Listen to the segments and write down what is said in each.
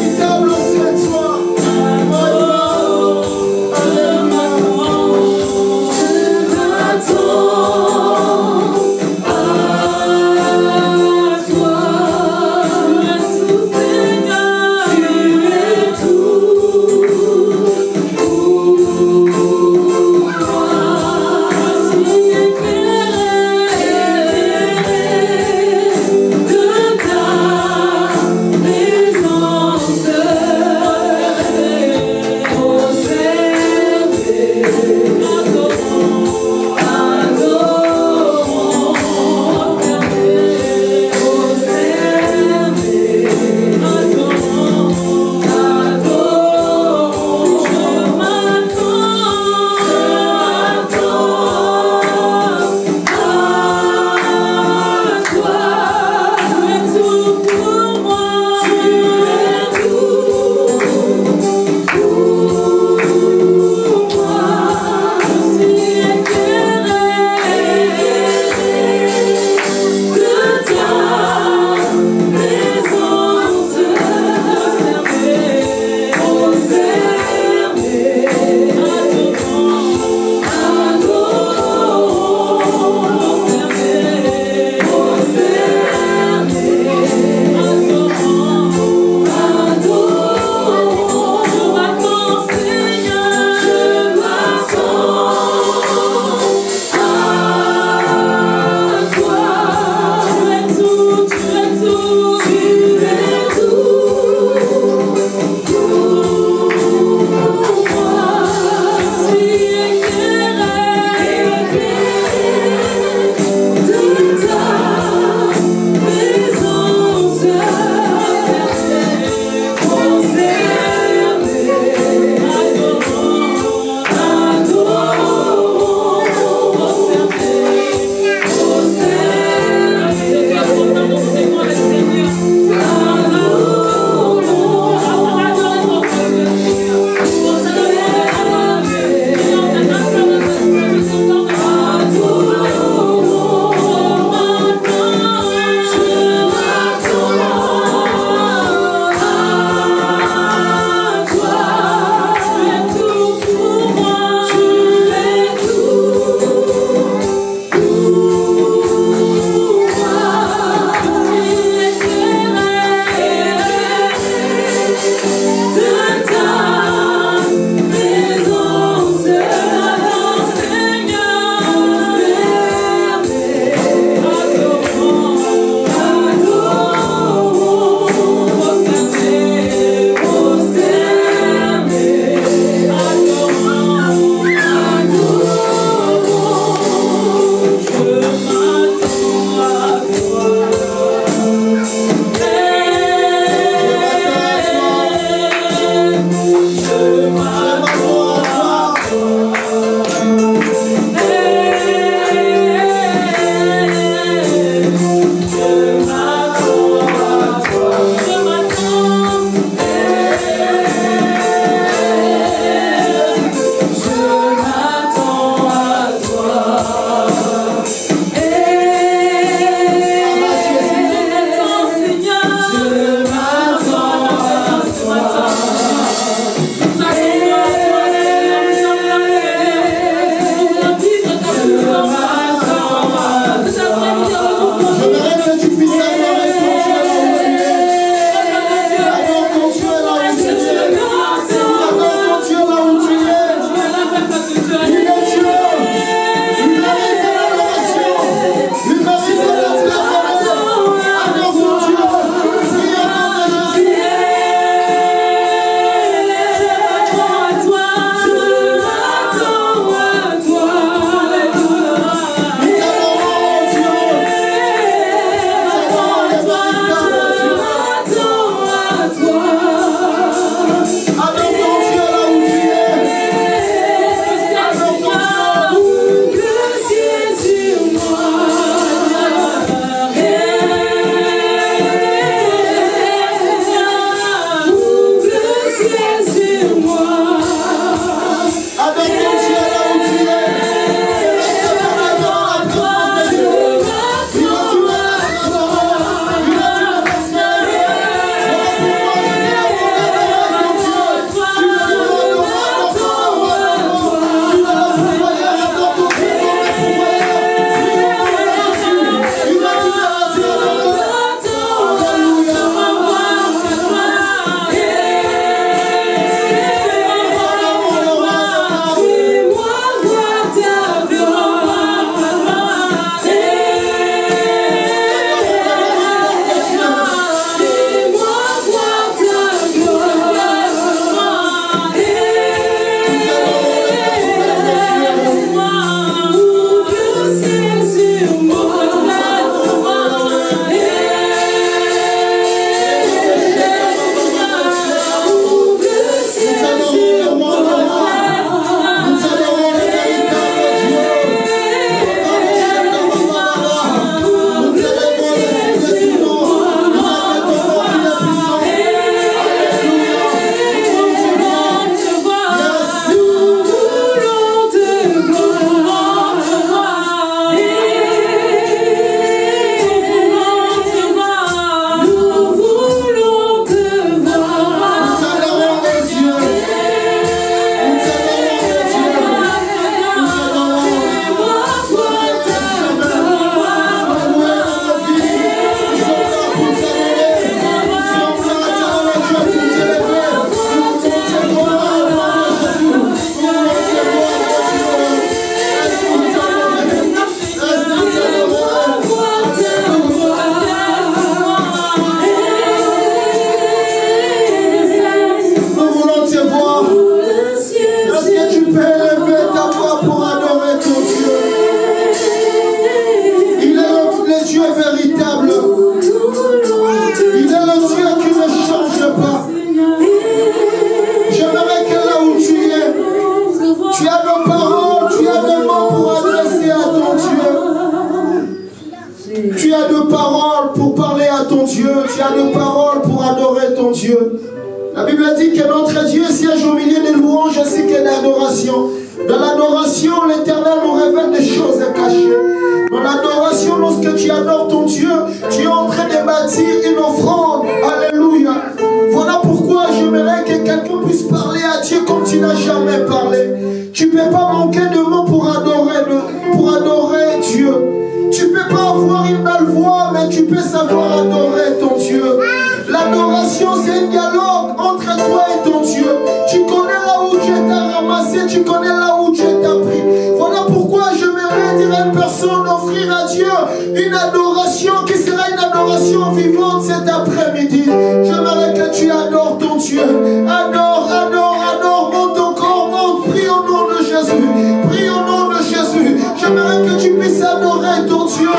véritable auprès de toi. De ta présence. La Bible dit que notre Dieu siège au milieu des louanges ainsi que d'adoration. Dans l'adoration, l'Éternel nous révèle des choses cachées. Dans l'adoration, lorsque tu adores ton Dieu, tu es en train de bâtir une offrande. Alléluia. Voilà pourquoi j'aimerais que quelqu'un puisse parler à Dieu comme tu n'as jamais parlé. Tu ne peux pas manquer de mots pour adorer Dieu. Tu ne peux pas avoir une belle voix, mais tu peux savoir adorer ton Dieu. L'adoration, c'est un dialogue entre toi et ton Dieu. Tu connais là où Dieu t'a ramassé, tu connais là où Dieu t'a pris. Voilà pourquoi j'aimerais dire à une personne d'offrir à Dieu une adoration qui sera une adoration vivante cet après-midi. J'aimerais que tu adores ton Dieu. Adore, adore, adore, monte encore, monte. Prie au nom de Jésus. Prie au nom de Jésus. J'aimerais que tu puisses adorer ton Dieu.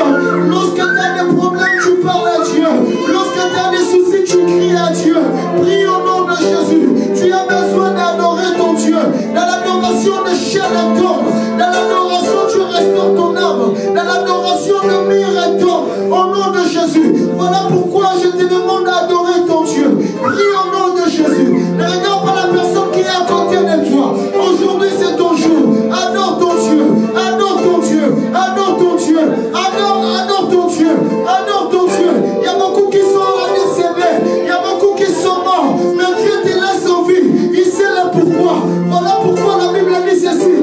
Lorsque tu as des problèmes, tu parles à Dieu. Lorsque tu as des soucis, tu cries à Dieu. Prie au nom de Jésus. Tu as besoin d'adorer ton Dieu. Dans l'adoration de chair et d'homme. Dans l'adoration, tu restaures ton âme. Dans l'adoration, le mur est d'homme. Au nom de Jésus. Voilà pourquoi je te demande d'adorer ton Dieu. Prie au nom de Jésus. Ne regarde pas la personne qui est à côté de toi. Aujourd'hui, c'est ton jour. Adore ton Dieu. Adore ton Dieu. Adore ton Dieu. Adore ton Dieu. Adore ton Dieu. Il y a beaucoup qui sont décédés. Il y a beaucoup qui sont morts. Mais Dieu te laisse en vie. Il sait le pourquoi. Voilà pourquoi la Bible dit ceci.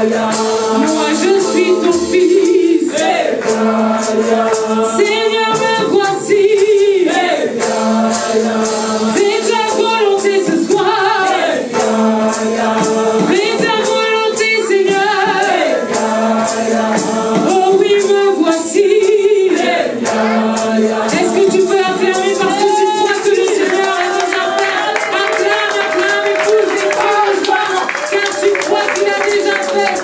Moi je suis ton fils. Seigneur, me voici. Fais ta volonté ce soir. Fais ta volonté, Seigneur. Oh oui, me voici. Est-ce que tu peux acclamer parce que tu crois que le Seigneur a déjà fait? Acclame, acclame et pousse les cœurs, car tu crois qu'il a déjà fait.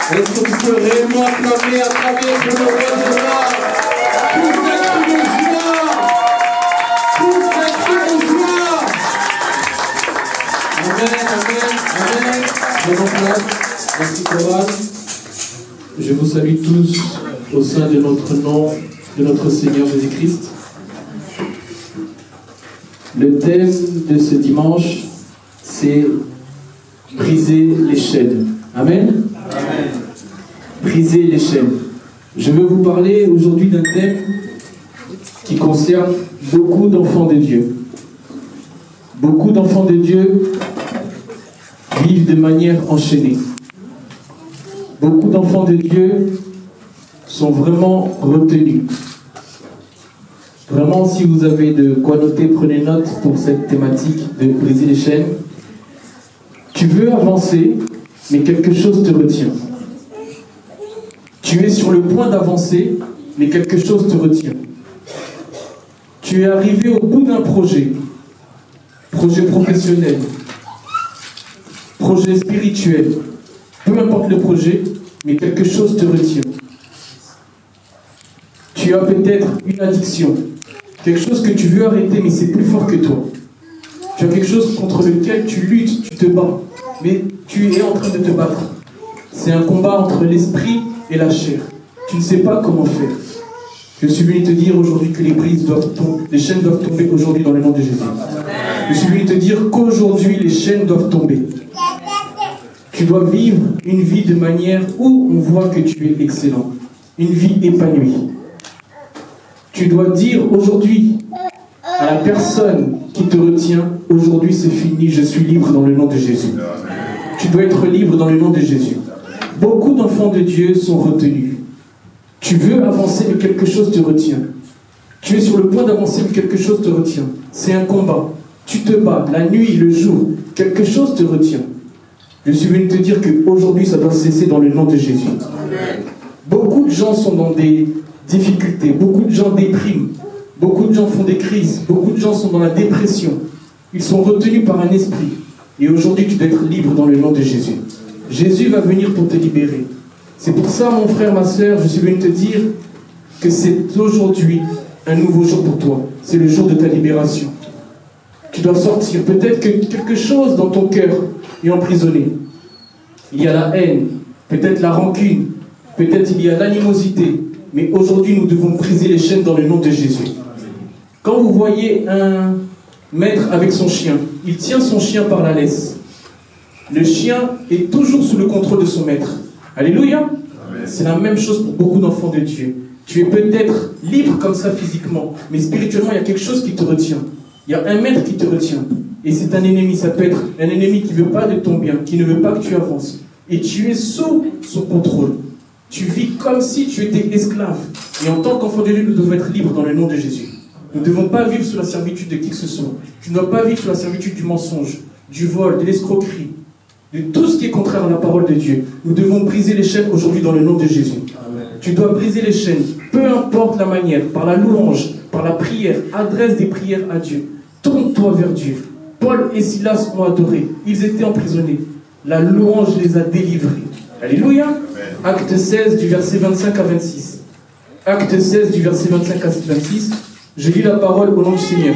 Est-ce que tu peux réellement acclamer à travers le roi de gloire? Tous les cris de joie! Tous les cris de joie! Amen, amen, amen. Prenons place. Merci Coran. Je vous salue tous au sein de notre nom, de notre Seigneur Jésus-Christ. Le thème de ce dimanche, c'est briser les chaînes. Amen. Amen. Briser les chaînes. Je veux vous parler aujourd'hui d'un thème qui concerne beaucoup d'enfants de Dieu. Beaucoup d'enfants de Dieu vivent de manière enchaînée. Beaucoup d'enfants de Dieu sont vraiment retenus. Vraiment, si vous avez de quoi noter, prenez note pour cette thématique de briser les chaînes. Tu veux avancer, mais quelque chose te retient. Tu es sur le point d'avancer, mais quelque chose te retient. Tu es arrivé au bout d'un projet professionnel, projet spirituel, peu importe le projet, mais quelque chose te retient. Tu as peut-être une addiction, quelque chose que tu veux arrêter, mais c'est plus fort que toi. Tu as quelque chose contre lequel tu luttes, tu te bats, mais tu es en train de te battre. C'est un combat entre l'esprit et la chair. Tu ne sais pas comment faire. Je suis venu te dire aujourd'hui que les chaînes doivent tomber aujourd'hui dans le nom de Jésus. Je suis venu te dire qu'aujourd'hui les chaînes doivent tomber. Tu dois vivre une vie de manière où on voit que tu es excellent. Une vie épanouie. Tu dois dire aujourd'hui à la personne qui te retient, aujourd'hui c'est fini, je suis libre dans le nom de Jésus. Tu dois être libre dans le nom de Jésus. Beaucoup d'enfants de Dieu sont retenus. Tu veux avancer, mais quelque chose te retient. Tu es sur le point d'avancer, mais quelque chose te retient. C'est un combat. Tu te bats, la nuit, le jour. Quelque chose te retient. Je suis venu te dire qu'aujourd'hui, ça doit cesser dans le nom de Jésus. Beaucoup de gens sont dans des difficultés. Beaucoup de gens dépriment. Beaucoup de gens font des crises. Beaucoup de gens sont dans la dépression. Ils sont retenus par un esprit. Et aujourd'hui, tu dois être libre dans le nom de Jésus. Jésus va venir pour te libérer. C'est pour ça, mon frère, ma soeur, je suis venu te dire que c'est aujourd'hui un nouveau jour pour toi. C'est le jour de ta libération. Tu dois sortir. Peut-être que quelque chose dans ton cœur est emprisonné. Il y a la haine, peut-être la rancune, peut-être il y a l'animosité. Mais aujourd'hui, nous devons briser les chaînes dans le nom de Jésus. Quand vous voyez un maître avec son chien, il tient son chien par la laisse. Le chien est toujours sous le contrôle de son maître. Alléluia. C'est la même chose pour beaucoup d'enfants de Dieu. Tu es peut-être libre comme ça physiquement, mais spirituellement, il y a quelque chose qui te retient. Il y a un maître qui te retient. Et c'est un ennemi. Ça peut être un ennemi qui ne veut pas de ton bien, qui ne veut pas que tu avances. Et tu es sous son contrôle. Tu vis comme si tu étais esclave. Et en tant qu'enfant de Dieu, nous devons être libres dans le nom de Jésus. Nous ne devons pas vivre sous la servitude de qui que ce soit. Tu ne dois pas vivre sous la servitude du mensonge, du vol, de l'escroquerie, de tout ce qui est contraire à la parole de Dieu. Nous devons briser les chaînes aujourd'hui dans le nom de Jésus. Amen. Tu dois briser les chaînes, peu importe la manière, par la louange, par la prière, adresse des prières à Dieu. Tourne-toi vers Dieu. Paul et Silas ont adoré. Ils étaient emprisonnés. La louange les a délivrés. Alléluia. Amen. Acte 16 du verset 25 à 26. Acte 16 du verset 25 à 26. Je lis la parole au nom du Seigneur.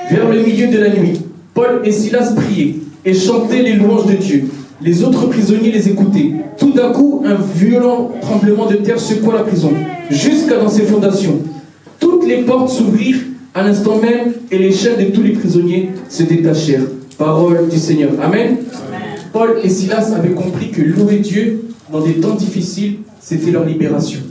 Vers le milieu de la nuit, Paul et Silas priaient et chantaient les louanges de Dieu. Les autres prisonniers les écoutaient. Tout d'un coup, un violent tremblement de terre secoua la prison, jusqu'à dans ses fondations. Toutes les portes s'ouvrirent à l'instant même et les chaînes de tous les prisonniers se détachèrent. Parole du Seigneur. Amen. Amen. Paul et Silas avaient compris que louer Dieu dans des temps difficiles, c'était leur libération.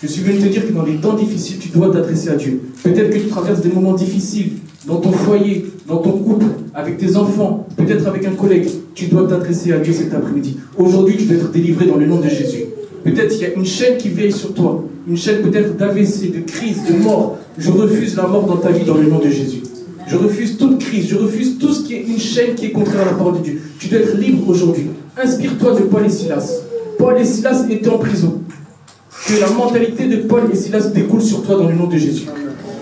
Je suis venu te dire que dans les temps difficiles, tu dois t'adresser à Dieu. Peut-être que tu traverses des moments difficiles, dans ton foyer, dans ton couple, avec tes enfants, peut-être avec un collègue, tu dois t'adresser à Dieu cet après-midi. Aujourd'hui, tu dois être délivré dans le nom de Jésus. Peut-être qu'il y a une chaîne qui veille sur toi, une chaîne peut-être d'AVC, de crise, de mort. Je refuse la mort dans ta vie dans le nom de Jésus. Je refuse toute crise, je refuse tout ce qui est une chaîne qui est contraire à la parole de Dieu. Tu dois être libre aujourd'hui. Inspire-toi de Paul et Silas. Paul et Silas étaient en prison. Que la mentalité de Paul et Silas découle sur toi dans le nom de Jésus.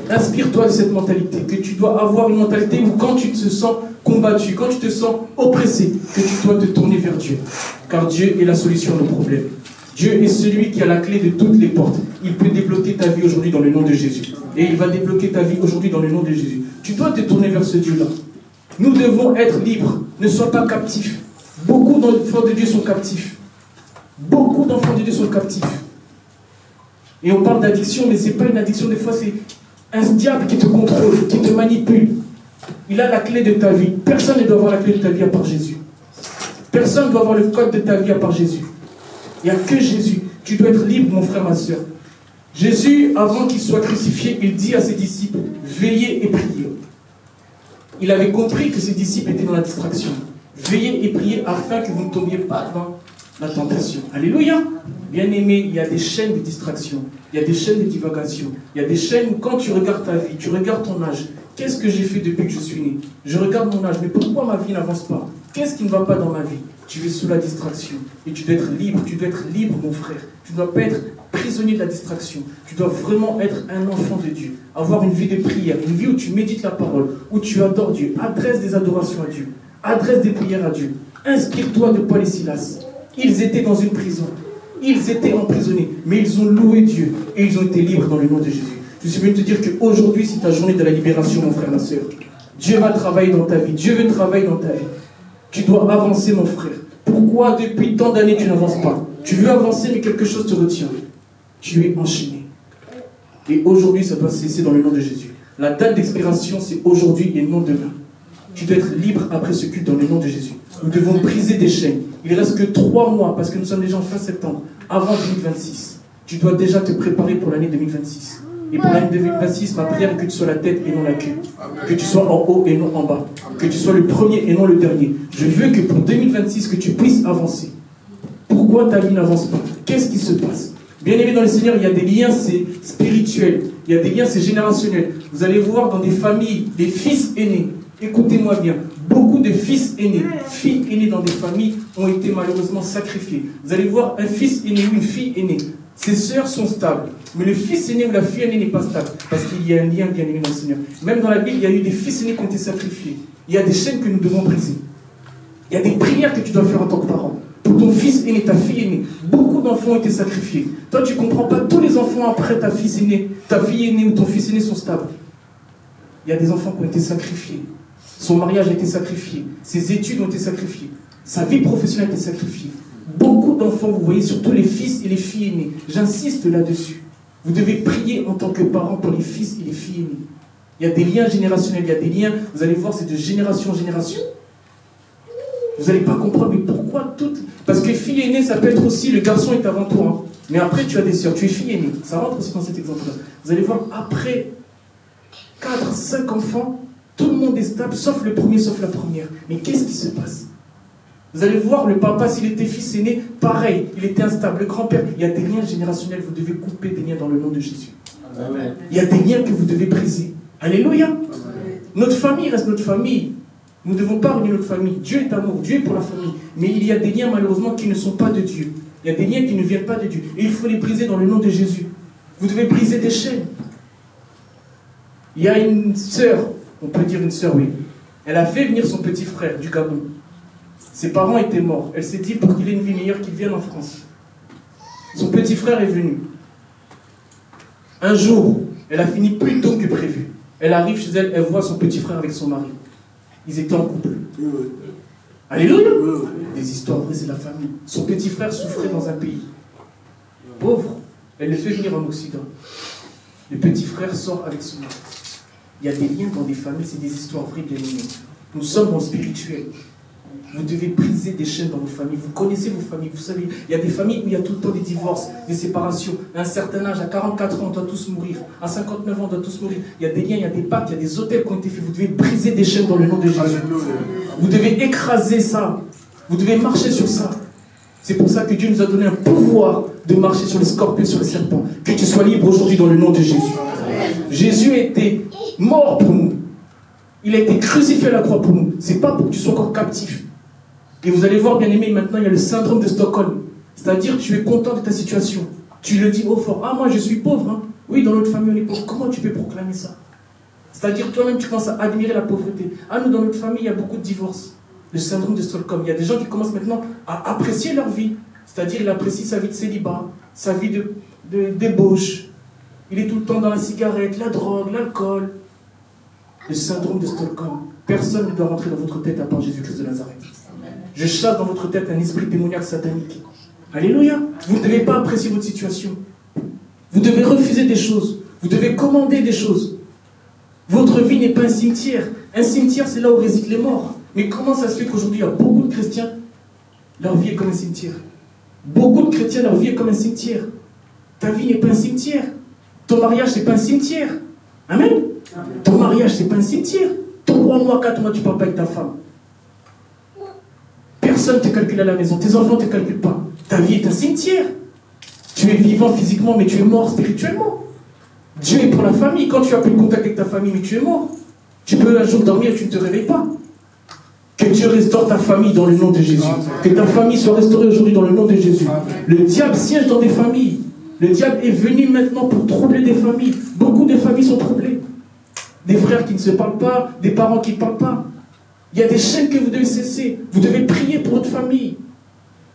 Inspire-toi de cette mentalité, que tu dois avoir une mentalité où quand tu te sens combattu, quand tu te sens oppressé, que tu dois te tourner vers Dieu. Car Dieu est la solution à nos problèmes. Dieu est celui qui a la clé de toutes les portes. Il peut débloquer ta vie aujourd'hui dans le nom de Jésus. Et il va débloquer ta vie aujourd'hui dans le nom de Jésus. Tu dois te tourner vers ce Dieu-là. Nous devons être libres. Ne sois pas captif. Beaucoup d'enfants de Dieu sont captifs. Beaucoup d'enfants de Dieu sont captifs. Et on parle d'addiction, mais ce n'est pas une addiction. Des fois, c'est un diable qui te contrôle, qui te manipule. Il a la clé de ta vie. Personne ne doit avoir la clé de ta vie à part Jésus. Personne ne doit avoir le code de ta vie à part Jésus. Il n'y a que Jésus. Tu dois être libre, mon frère, ma soeur. Jésus, avant qu'il soit crucifié, il dit à ses disciples, veillez et priez. Il avait compris que ses disciples étaient dans la distraction. Veillez et priez afin que vous ne tombiez pas dans la tentation. Alléluia. Bien-aimé, il y a des chaînes de distraction. Il y a des chaînes de divagation. Il y a des chaînes où quand tu regardes ta vie, tu regardes ton âge. Qu'est-ce que j'ai fait depuis que je suis né? Je regarde mon âge, mais pourquoi ma vie n'avance pas? Qu'est-ce qui ne va pas dans ma vie? Tu es sous la distraction. Et tu dois être libre. Tu dois être libre, mon frère. Tu ne dois pas être prisonnier de la distraction. Tu dois vraiment être un enfant de Dieu. Avoir une vie de prière, une vie où tu médites la parole, où tu adores Dieu. Adresse des adorations à Dieu. Adresse des prières à Dieu. Inspire-toi de Paul et Silas. Ils étaient dans une prison. Ils étaient emprisonnés. Mais ils ont loué Dieu. Et ils ont été libres dans le nom de Jésus. Je suis venu te dire qu'aujourd'hui, c'est ta journée de la libération, mon frère, ma soeur. Dieu va travailler dans ta vie. Dieu veut travailler dans ta vie. Tu dois avancer, mon frère. Pourquoi depuis tant d'années tu n'avances pas? Tu veux avancer, mais quelque chose te retient. Tu es enchaîné. Et aujourd'hui, ça doit cesser dans le nom de Jésus. La date d'expiration, c'est aujourd'hui et non demain. Tu dois être libre après ce culte dans le nom de Jésus. Nous devons briser des chaînes. Il ne reste que 3 mois, parce que nous sommes déjà en fin septembre, avant 2026. Tu dois déjà te préparer pour l'année 2026. Et pour l'année 2026, ma prière est que tu sois la tête et non la queue. Que tu sois en haut et non en bas. Que tu sois le premier et non le dernier. Je veux que pour 2026, que tu puisses avancer. Pourquoi ta vie n'avance pas? Qu'est-ce qui se passe? Bien aimé dans le Seigneur, il y a des liens, c'est spirituel. Il y a des liens, c'est générationnel. Vous allez voir dans des familles, des fils aînés. Écoutez-moi bien. Beaucoup de fils aînés, filles aînées dans des familles ont été malheureusement sacrifiés. Vous allez voir un fils aîné ou une fille aînée. Ses sœurs sont stables. Mais le fils aîné ou la fille aînée n'est pas stable. Parce qu'il y a un lien bien aimé dans le Seigneur. Même dans la Bible, il y a eu des fils aînés qui ont été sacrifiés. Il y a des chaînes que nous devons briser. Il y a des prières que tu dois faire en tant que parent. Pour ton fils aîné, ta fille aînée. Beaucoup d'enfants ont été sacrifiés. Toi, tu ne comprends pas. Tous les enfants après ta fille aînée ou ton fils aîné sont stables. Il y a des enfants qui ont été sacrifiés. Son mariage a été sacrifié. Ses études ont été sacrifiées. Sa vie professionnelle a été sacrifiée. Beaucoup d'enfants, vous voyez, surtout les fils et les filles aînées. J'insiste là-dessus. Vous devez prier en tant que parents pour les fils et les filles aînées. Il y a des liens générationnels, il y a des liens, vous allez voir, c'est de génération en génération. Vous n'allez pas comprendre, mais pourquoi toutes... Parce que fille aînée, ça peut être aussi, le garçon est avant toi. Hein. Mais après, tu as des sœurs, tu es fille aînée. Ça rentre aussi dans cet exemple-là. Vous allez voir, après 4, 5 enfants, tout le monde est stable, sauf le premier, sauf la première. Mais qu'est-ce qui se passe? Vous allez voir, le papa, s'il était fils aîné, pareil, il était instable. Le grand-père, il y a des liens générationnels, vous devez couper des liens dans le nom de Jésus. Amen. Il y a des liens que vous devez briser. Alléluia. Amen. Notre famille reste notre famille. Nous ne devons pas renier notre famille. Dieu est amour, Dieu est pour la famille. Mais il y a des liens, malheureusement, qui ne sont pas de Dieu. Il y a des liens qui ne viennent pas de Dieu. Et il faut les briser dans le nom de Jésus. Vous devez briser des chaînes. Il y a une sœur, on peut dire une sœur, oui. Elle a fait venir son petit frère du Gabon. Ses parents étaient morts. Elle s'est dit, pour qu'il ait une vie meilleure, qu'il vienne en France. Son petit frère est venu. Un jour, elle a fini plus tôt que prévu. Elle arrive chez elle, elle voit son petit frère avec son mari. Ils étaient en couple. Alléluia. Des histoires vraies, c'est la famille. Son petit frère souffrait dans un pays. Pauvre. Elle le fait venir en Occident. Le petit frère sort avec son mari. Il y a des liens dans des familles, c'est des histoires vraies, bien aimées. Nous sommes dans le spirituel. Vous devez briser des chaînes dans vos familles. Vous connaissez vos familles. Vous savez, il y a des familles où il y a tout le temps des divorces, des séparations. À un certain âge, à 44 ans, on doit tous mourir. À 59 ans, on doit tous mourir. Il y a des liens, il y a des pactes, il y a des hôtels qui ont été faits. Vous devez briser des chaînes dans le nom de Jésus. Vous devez écraser ça. Vous devez marcher sur ça. C'est pour ça que Dieu nous a donné un pouvoir de marcher sur les scorpions, sur les serpents. Que tu sois libre aujourd'hui dans le nom de Jésus. Jésus a été mort pour nous. Il a été crucifié à la croix pour nous. C'est pas pour que tu sois encore captif. Et vous allez voir, bien aimé, maintenant il y a le syndrome de Stockholm. C'est-à-dire tu es content de ta situation. Tu le dis haut fort. Ah, moi je suis pauvre. Hein. Oui, dans notre famille on est pauvre. Comment tu peux proclamer ça? C'est-à-dire toi-même tu commences à admirer la pauvreté. Ah, nous dans notre famille il y a beaucoup de divorces. Le syndrome de Stockholm. Il y a des gens qui commencent maintenant à apprécier leur vie. C'est-à-dire il apprécie sa vie de célibat, sa vie de débauche. Il est tout le temps dans la cigarette, la drogue, l'alcool. Le syndrome de Stockholm. Personne ne doit rentrer dans votre tête à part Jésus-Christ de Nazareth. Je chasse dans votre tête un esprit démoniaque satanique. Alléluia. Vous ne devez pas apprécier votre situation. Vous devez refuser des choses. Vous devez commander des choses. Votre vie n'est pas un cimetière. Un cimetière, c'est là où résident les morts. Mais comment ça se fait qu'aujourd'hui, il y a beaucoup de chrétiens, leur vie est comme un cimetière? Beaucoup de chrétiens, leur vie est comme un cimetière. Ta vie n'est pas un cimetière. Ton mariage, c'est pas un cimetière. Amen. Ton mariage, c'est pas un cimetière. 3 mois, 4 mois, tu ne parles pas avec ta femme. Personne ne te calcule à la maison. Tes enfants ne te calculent pas. Ta vie est un cimetière. Tu es vivant physiquement, mais tu es mort spirituellement. Dieu est pour la famille. Quand tu as plus de contact avec ta famille, mais tu es mort. Tu peux un jour dormir et tu ne te réveilles pas. Que Dieu restaure ta famille dans le nom de Jésus. Que ta famille soit restaurée aujourd'hui dans le nom de Jésus. Le diable siège dans des familles. Le diable est venu maintenant pour troubler des familles. Beaucoup de familles sont troublées. Des frères qui ne se parlent pas, des parents qui ne parlent pas. Il y a des chaînes que vous devez cesser. Vous devez prier pour votre famille.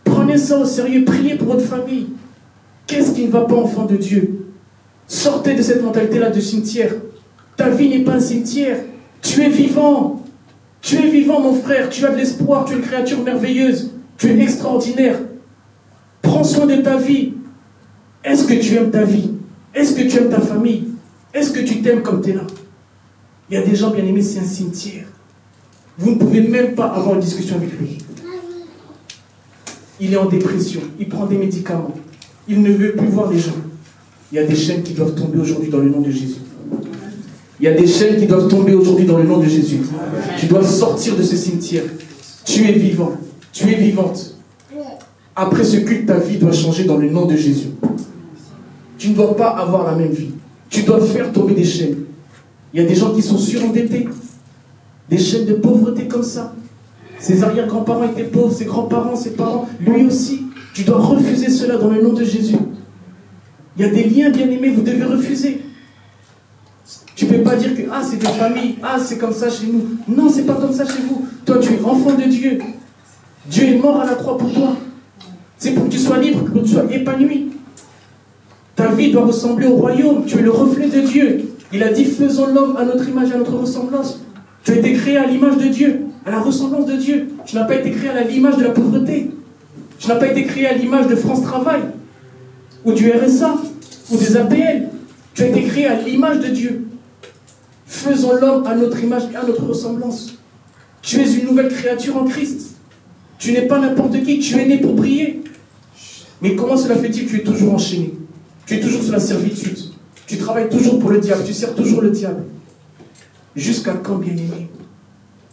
Prenez ça au sérieux, priez pour votre famille. Qu'est-ce qui ne va pas, enfant de Dieu? Sortez de cette mentalité-là de cimetière. Ta vie n'est pas un cimetière. Tu es vivant. Tu es vivant, mon frère. Tu as de l'espoir. Tu es une créature merveilleuse. Tu es extraordinaire. Prends soin de ta vie. Est-ce que tu aimes ta vie? Est-ce que tu aimes ta famille? Est-ce que tu t'aimes comme tu es là? Il y a des gens bien aimés, c'est un cimetière. Vous ne pouvez même pas avoir une discussion avec lui. Il est en dépression. Il prend des médicaments. Il ne veut plus voir les gens. Il y a des chaînes qui doivent tomber aujourd'hui dans le nom de Jésus. Il y a des chaînes qui doivent tomber aujourd'hui dans le nom de Jésus. Tu dois sortir de ce cimetière. Tu es vivant. Tu es vivante. Après ce culte, ta vie doit changer dans le nom de Jésus. Tu ne dois pas avoir la même vie. Tu dois faire tomber des chaînes. Il y a des gens qui sont surendettés. Des chaînes de pauvreté comme ça. Ses arrière-grands-parents étaient pauvres, ses grands-parents, ses parents, lui aussi. Tu dois refuser cela dans le nom de Jésus. Il y a des liens bien-aimés, vous devez refuser. Tu ne peux pas dire que c'est des familles, c'est comme ça chez nous. Non, c'est pas comme ça chez vous. Toi, tu es enfant de Dieu. Dieu est mort à la croix pour toi. C'est pour que tu sois libre, pour que tu sois épanoui. Ta vie doit ressembler au royaume. Tu es le reflet de Dieu. Il a dit, faisons l'homme à notre image et à notre ressemblance. Tu as été créé à l'image de Dieu, à la ressemblance de Dieu. Tu n'as pas été créé à l'image de la pauvreté. Tu n'as pas été créé à l'image de France Travail, ou du RSA, ou des APL. Tu as été créé à l'image de Dieu. Faisons l'homme à notre image et à notre ressemblance. Tu es une nouvelle créature en Christ. Tu n'es pas n'importe qui, tu es né pour briller. Mais comment cela fait-il que tu es toujours enchaîné? Tu es toujours sur la servitude. Tu travailles toujours pour le diable, tu sers toujours le diable. Jusqu'à quand, bien-aimé?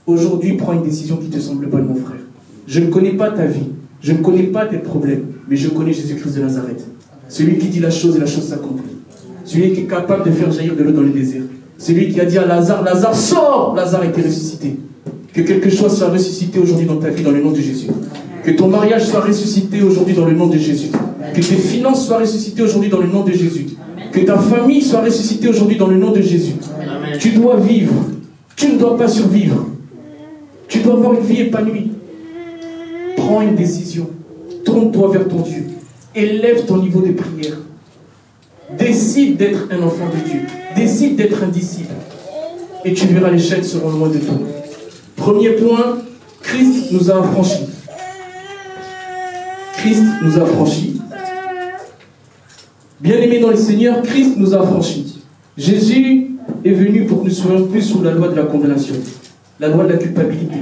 Aujourd'hui, prends une décision qui te semble bonne, mon frère. Je ne connais pas ta vie, je ne connais pas tes problèmes, mais je connais Jésus-Christ de Nazareth. Celui qui dit la chose et la chose s'accomplit. Celui qui est capable de faire jaillir de l'eau dans le désert. Celui qui a dit à Lazare, Lazare, sors! Lazare a été ressuscité. Que quelque chose soit ressuscité aujourd'hui dans ta vie, dans le nom de Jésus. Que ton mariage soit ressuscité aujourd'hui dans le nom de Jésus. Que tes finances soient ressuscitées aujourd'hui dans le nom de Jésus. Que ta famille soit ressuscitée aujourd'hui dans le nom de Jésus. Amen. Tu dois vivre. Tu ne dois pas survivre. Tu dois avoir une vie épanouie. Prends une décision. Tourne-toi vers ton Dieu. Élève ton niveau de prière. Décide d'être un enfant de Dieu. Décide d'être un disciple. Et tu verras, les chaînes seront loin de toi. Premier point, Christ nous a affranchis. Christ nous a affranchis. Bien-aimés dans le Seigneur, Christ nous a affranchis. Jésus est venu pour que nous soyons plus sous la loi de la condamnation, la loi de la culpabilité.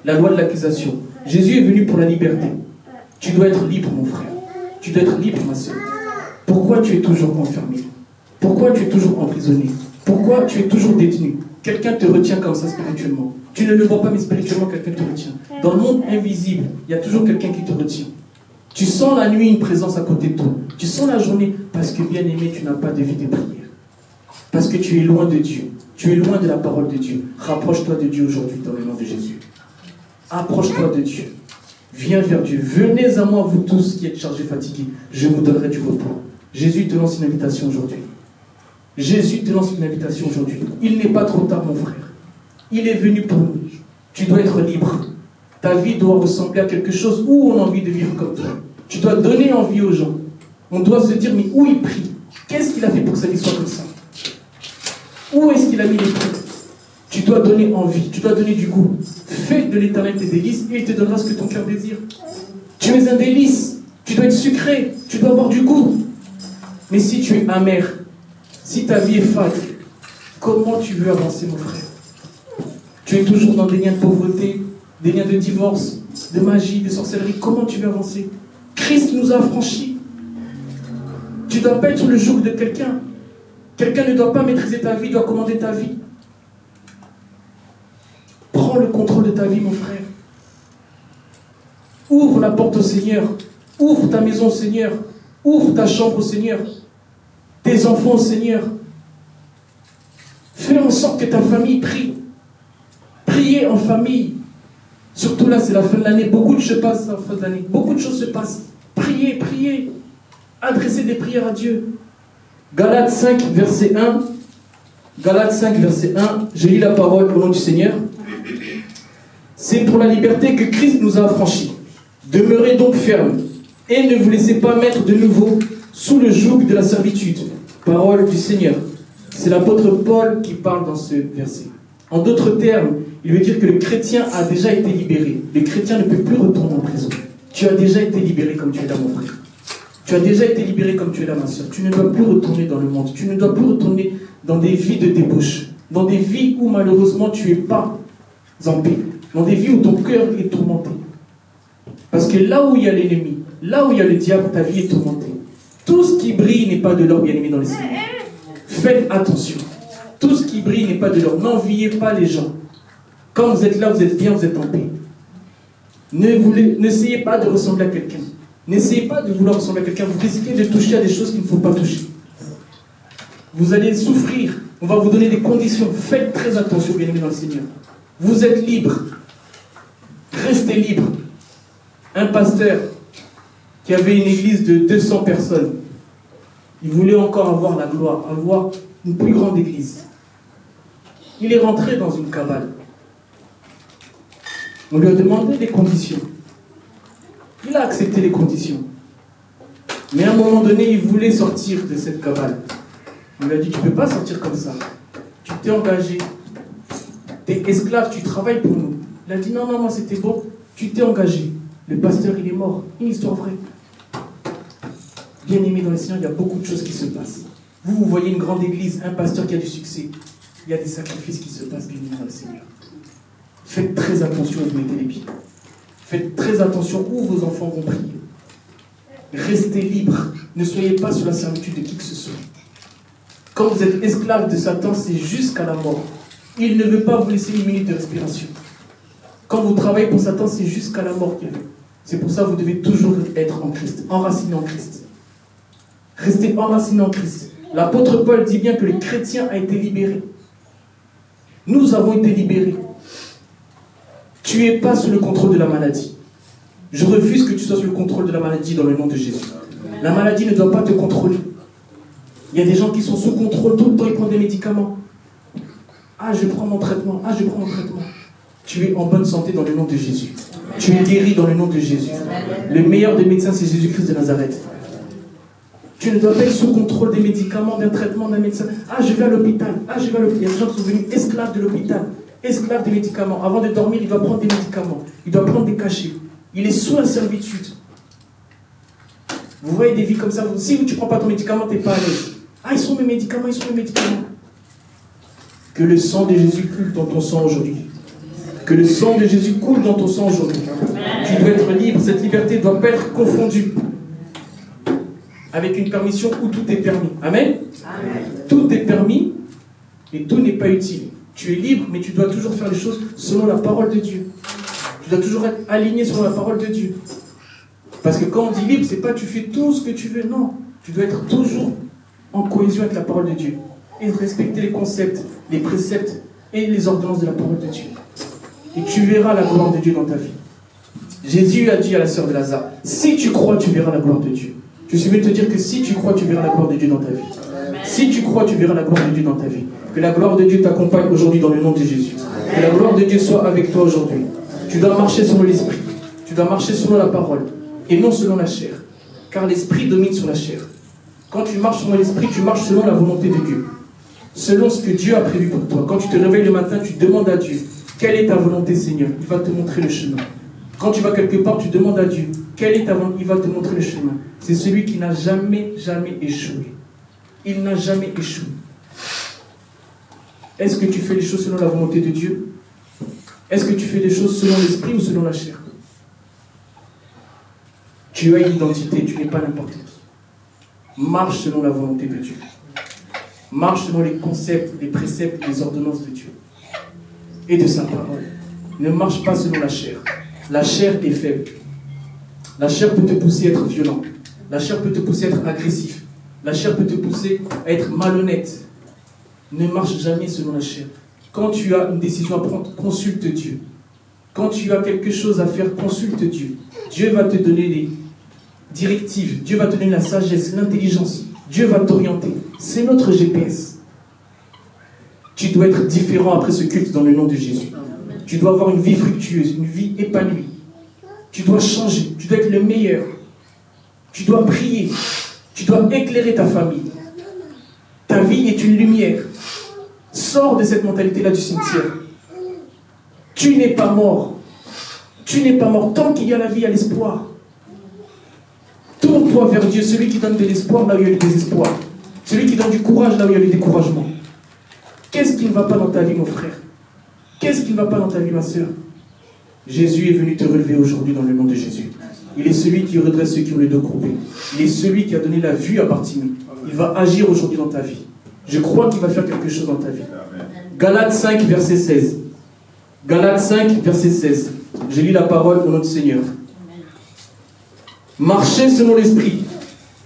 la loi de l'accusation. Jésus est venu pour la liberté. Tu dois être libre, mon frère. Tu dois être libre, ma soeur. Pourquoi tu es toujours enfermé? Pourquoi tu es toujours emprisonné? Pourquoi tu es toujours détenu? Quelqu'un te retient comme ça spirituellement. Tu ne le vois pas, mais spirituellement, quelqu'un te retient. Dans le monde invisible, il y a toujours quelqu'un qui te retient. Tu sens la nuit une présence à côté de toi. Tu sens la journée parce que, bien aimé, tu n'as pas de vie de prière. Parce que tu es loin de Dieu. Tu es loin de la parole de Dieu. Rapproche-toi de Dieu aujourd'hui dans le nom de Jésus. Approche-toi de Dieu. Viens vers Dieu. Venez à moi, vous tous qui êtes chargés, fatigués. Je vous donnerai du repos. Jésus te lance une invitation aujourd'hui. Jésus te lance une invitation aujourd'hui. Il n'est pas trop tard, mon frère. Il est venu pour nous. Tu dois être libre. Ta vie doit ressembler à quelque chose où on a envie de vivre comme toi. Tu dois donner envie aux gens. On doit se dire, mais où il prie? Qu'est-ce qu'il a fait pour que sa vie soit comme ça? Où est-ce qu'il a mis les prix? Tu dois donner envie, tu dois donner du goût. Fais de l'Éternel tes délices et il te donnera ce que ton cœur désire. Tu es un délice, tu dois être sucré, tu dois avoir du goût. Mais si tu es amer, si ta vie est fade, comment tu veux avancer, mon frère? Tu es toujours dans des liens de pauvreté, des liens de divorce, de magie, de sorcellerie. Comment tu veux avancer? Christ nous a affranchis. Tu ne dois pas être sous le joug de quelqu'un. Quelqu'un ne doit pas maîtriser ta vie, il doit commander ta vie. Prends le contrôle de ta vie, mon frère. Ouvre la porte au Seigneur. Ouvre ta maison au Seigneur. Ouvre ta chambre au Seigneur. Tes enfants au Seigneur. Fais en sorte que ta famille prie. Priez en famille. Surtout là, c'est la fin de l'année. Beaucoup de choses se passent à la fin de l'année. Beaucoup de choses se passent. Priez, priez. Adressez des prières à Dieu. Galates 5, verset 1. Galates 5, verset 1. Je lis la parole au nom du Seigneur. C'est pour la liberté que Christ nous a affranchis. Demeurez donc fermes et ne vous laissez pas mettre de nouveau sous le joug de la servitude. Parole du Seigneur. C'est l'apôtre Paul qui parle dans ce verset. En d'autres termes, il veut dire que le chrétien a déjà été libéré. Le chrétien ne peut plus retourner en prison. Tu as déjà été libéré comme tu es là, mon frère. Tu as déjà été libéré comme tu es là, ma soeur. Tu ne dois plus retourner dans le monde. Tu ne dois plus retourner dans des vies de débauche. Dans des vies où malheureusement tu n'es pas en paix. Dans des vies où ton cœur est tourmenté. Parce que là où il y a l'ennemi, là où il y a le diable, ta vie est tourmentée. Tout ce qui brille n'est pas de l'or, bien aimé dans le Seigneur. Faites attention. Tout ce qui brille n'est pas de l'or. N'enviez pas les gens. Quand vous êtes là, vous êtes bien, vous êtes en paix. N'essayez pas de ressembler à quelqu'un. N'essayez pas de vouloir ressembler à quelqu'un. Vous risquez de toucher à des choses qu'il ne faut pas toucher. Vous allez souffrir. On va vous donner des conditions. Faites très attention, bien aimé dans le Seigneur. Vous êtes libre. Restez libre. Un pasteur qui avait une église de 200 personnes, il voulait encore avoir la gloire, avoir une plus grande église. Il est rentré dans une cabale. On lui a demandé des conditions. Il a accepté les conditions. Mais à un moment donné, il voulait sortir de cette cabale. On lui a dit, tu ne peux pas sortir comme ça. Tu t'es engagé. Tu es esclave, tu travailles pour nous. Il a dit, non, moi c'était bon. Tu t'es engagé. Le pasteur, il est mort. Une histoire vraie. Bien aimé dans le Seigneur, il y a beaucoup de choses qui se passent. Vous voyez une grande église, un pasteur qui a du succès. Il y a des sacrifices qui se passent, bien aimé dans le Seigneur. Faites très attention où vous mettez les pieds. Faites très attention où vos enfants vont prier. Restez libres. Ne soyez pas sous la servitude de qui que ce soit. Quand vous êtes esclave de Satan, c'est jusqu'à la mort. Il ne veut pas vous laisser une minute de respiration. Quand vous travaillez pour Satan, c'est jusqu'à la mort qu'il veut. C'est pour ça que vous devez toujours être en Christ, enraciné en Christ. Restez enraciné en Christ. L'apôtre Paul dit bien que le chrétien a été libéré. Nous avons été libérés. Tu n'es pas sous le contrôle de la maladie. Je refuse que tu sois sous le contrôle de la maladie dans le nom de Jésus. La maladie ne doit pas te contrôler. Il y a des gens qui sont sous contrôle tout le temps, ils prennent des médicaments. Ah, je prends mon traitement. Ah, je prends mon traitement. Tu es en bonne santé dans le nom de Jésus. Tu es guéri dans le nom de Jésus. Le meilleur des médecins, c'est Jésus-Christ de Nazareth. Tu ne dois pas être sous contrôle des médicaments, d'un traitement, d'un médecin. Ah, je vais à l'hôpital. Ah, je vais à l'hôpital. Il y a des gens qui sont devenus esclaves de l'hôpital. Esclaves des médicaments. Avant de dormir, il doit prendre des médicaments. Il doit prendre des cachets. Il est sous la servitude. Vous voyez des vies comme ça. Si tu ne prends pas ton médicament, tu n'es pas à l'aise. Ah, ils sont mes médicaments, ils sont mes médicaments. Que le sang de Jésus coule dans ton sang aujourd'hui. Que le sang de Jésus coule dans ton sang aujourd'hui. Tu dois être libre. Cette liberté ne doit pas être confondue avec une permission où tout est permis. Amen. Tout est permis et tout n'est pas utile. Tu es libre, mais tu dois toujours faire les choses selon la parole de Dieu. Tu dois toujours être aligné sur la parole de Dieu. Parce que quand on dit libre, c'est pas tu fais tout ce que tu veux, non. Tu dois être toujours en cohésion avec la parole de Dieu. Et respecter les concepts, les préceptes et les ordonnances de la parole de Dieu. Et tu verras la gloire de Dieu dans ta vie. Jésus a dit à la sœur de Lazare, si tu crois, tu verras la gloire de Dieu. Je suis venu te dire que si tu crois, tu verras la gloire de Dieu dans ta vie. Si tu crois, tu verras la gloire de Dieu dans ta vie. Que la gloire de Dieu t'accompagne aujourd'hui dans le nom de Jésus. Que la gloire de Dieu soit avec toi aujourd'hui. Tu dois marcher selon l'esprit. Tu dois marcher selon la parole. Et non selon la chair. Car l'esprit domine sur la chair. Quand tu marches selon l'esprit, tu marches selon la volonté de Dieu. Selon ce que Dieu a prévu pour toi. Quand tu te réveilles le matin, tu demandes à Dieu, quelle est ta volonté, Seigneur? Il va te montrer le chemin. Quand tu vas quelque part, tu demandes à Dieu, quelle est ta volonté? Il va te montrer le chemin. C'est celui qui n'a jamais échoué. Il n'a jamais échoué. Est-ce que tu fais les choses selon la volonté de Dieu? Est-ce que tu fais les choses selon l'esprit ou selon la chair? Tu as une identité, tu n'es pas n'importe qui. Marche selon la volonté de Dieu. Marche selon les concepts, les préceptes, les ordonnances de Dieu. Et de sa parole. Ne marche pas selon la chair. La chair est faible. La chair peut te pousser à être violent. La chair peut te pousser à être agressif. La chair peut te pousser à être malhonnête. Ne marche jamais selon la chair. Quand tu as une décision à prendre, consulte Dieu. Quand tu as quelque chose à faire, consulte Dieu. Dieu va te donner les directives. Dieu va te donner la sagesse, l'intelligence. Dieu va t'orienter. C'est notre GPS. Tu dois être différent après ce culte dans le nom de Jésus. Tu dois avoir une vie fructueuse, une vie épanouie. Tu dois changer. Tu dois être le meilleur. Tu dois prier. Tu dois éclairer ta famille. Ta vie est une lumière. Sors de cette mentalité-là du cimetière. Tu n'es pas mort. Tu n'es pas mort. Tant qu'il y a la vie, il y a l'espoir. Tourne-toi vers Dieu, celui qui donne de l'espoir là où il y a le désespoir. Celui qui donne du courage là où il y a le découragement. Qu'est-ce qui ne va pas dans ta vie, mon frère? Qu'est-ce qui ne va pas dans ta vie, ma soeur? Jésus est venu te relever aujourd'hui dans le nom de Jésus. Il est celui qui redresse ceux qui ont les dos courbés. Il est celui qui a donné la vue à Bartimée. Il va agir aujourd'hui dans ta vie. Je crois qu'il va faire quelque chose dans ta vie. Galates 5, verset 16. Galates 5, verset 16. Je lis la parole au nom du Seigneur. Marchez selon l'esprit,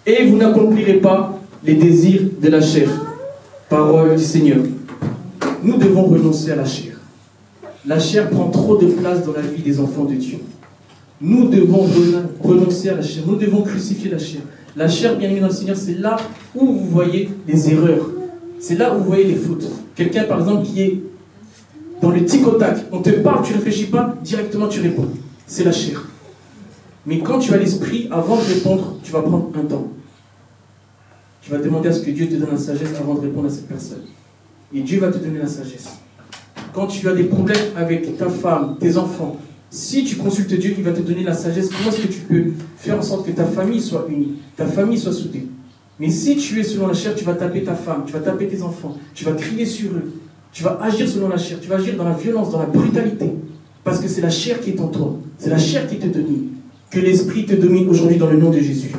et vous n'accomplirez pas les désirs de la chair. Parole du Seigneur. Nous devons renoncer à la chair. La chair prend trop de place dans la vie des enfants de Dieu. Nous devons renoncer à la chair. Nous devons crucifier la chair. La chair, bien aimée dans le Seigneur, c'est là où vous voyez les erreurs. C'est là où vous voyez les fautes. Quelqu'un, par exemple, qui est dans le tic au tac. On te parle, tu ne réfléchis pas, directement tu réponds. C'est la chair. Mais quand tu as l'esprit, avant de répondre, tu vas prendre un temps. Tu vas demander à ce que Dieu te donne la sagesse avant de répondre à cette personne. Et Dieu va te donner la sagesse. Quand tu as des problèmes avec ta femme, tes enfants, si tu consultes Dieu, il va te donner la sagesse. Comment est-ce que tu peux faire en sorte que ta famille soit unie, ta famille soit soudée? Mais si tu es selon la chair, tu vas taper ta femme, tu vas taper tes enfants, tu vas crier sur eux, tu vas agir selon la chair, tu vas agir dans la violence, dans la brutalité. Parce que c'est la chair qui est en toi, c'est la chair qui te domine. Que l'esprit te domine aujourd'hui dans le nom de Jésus.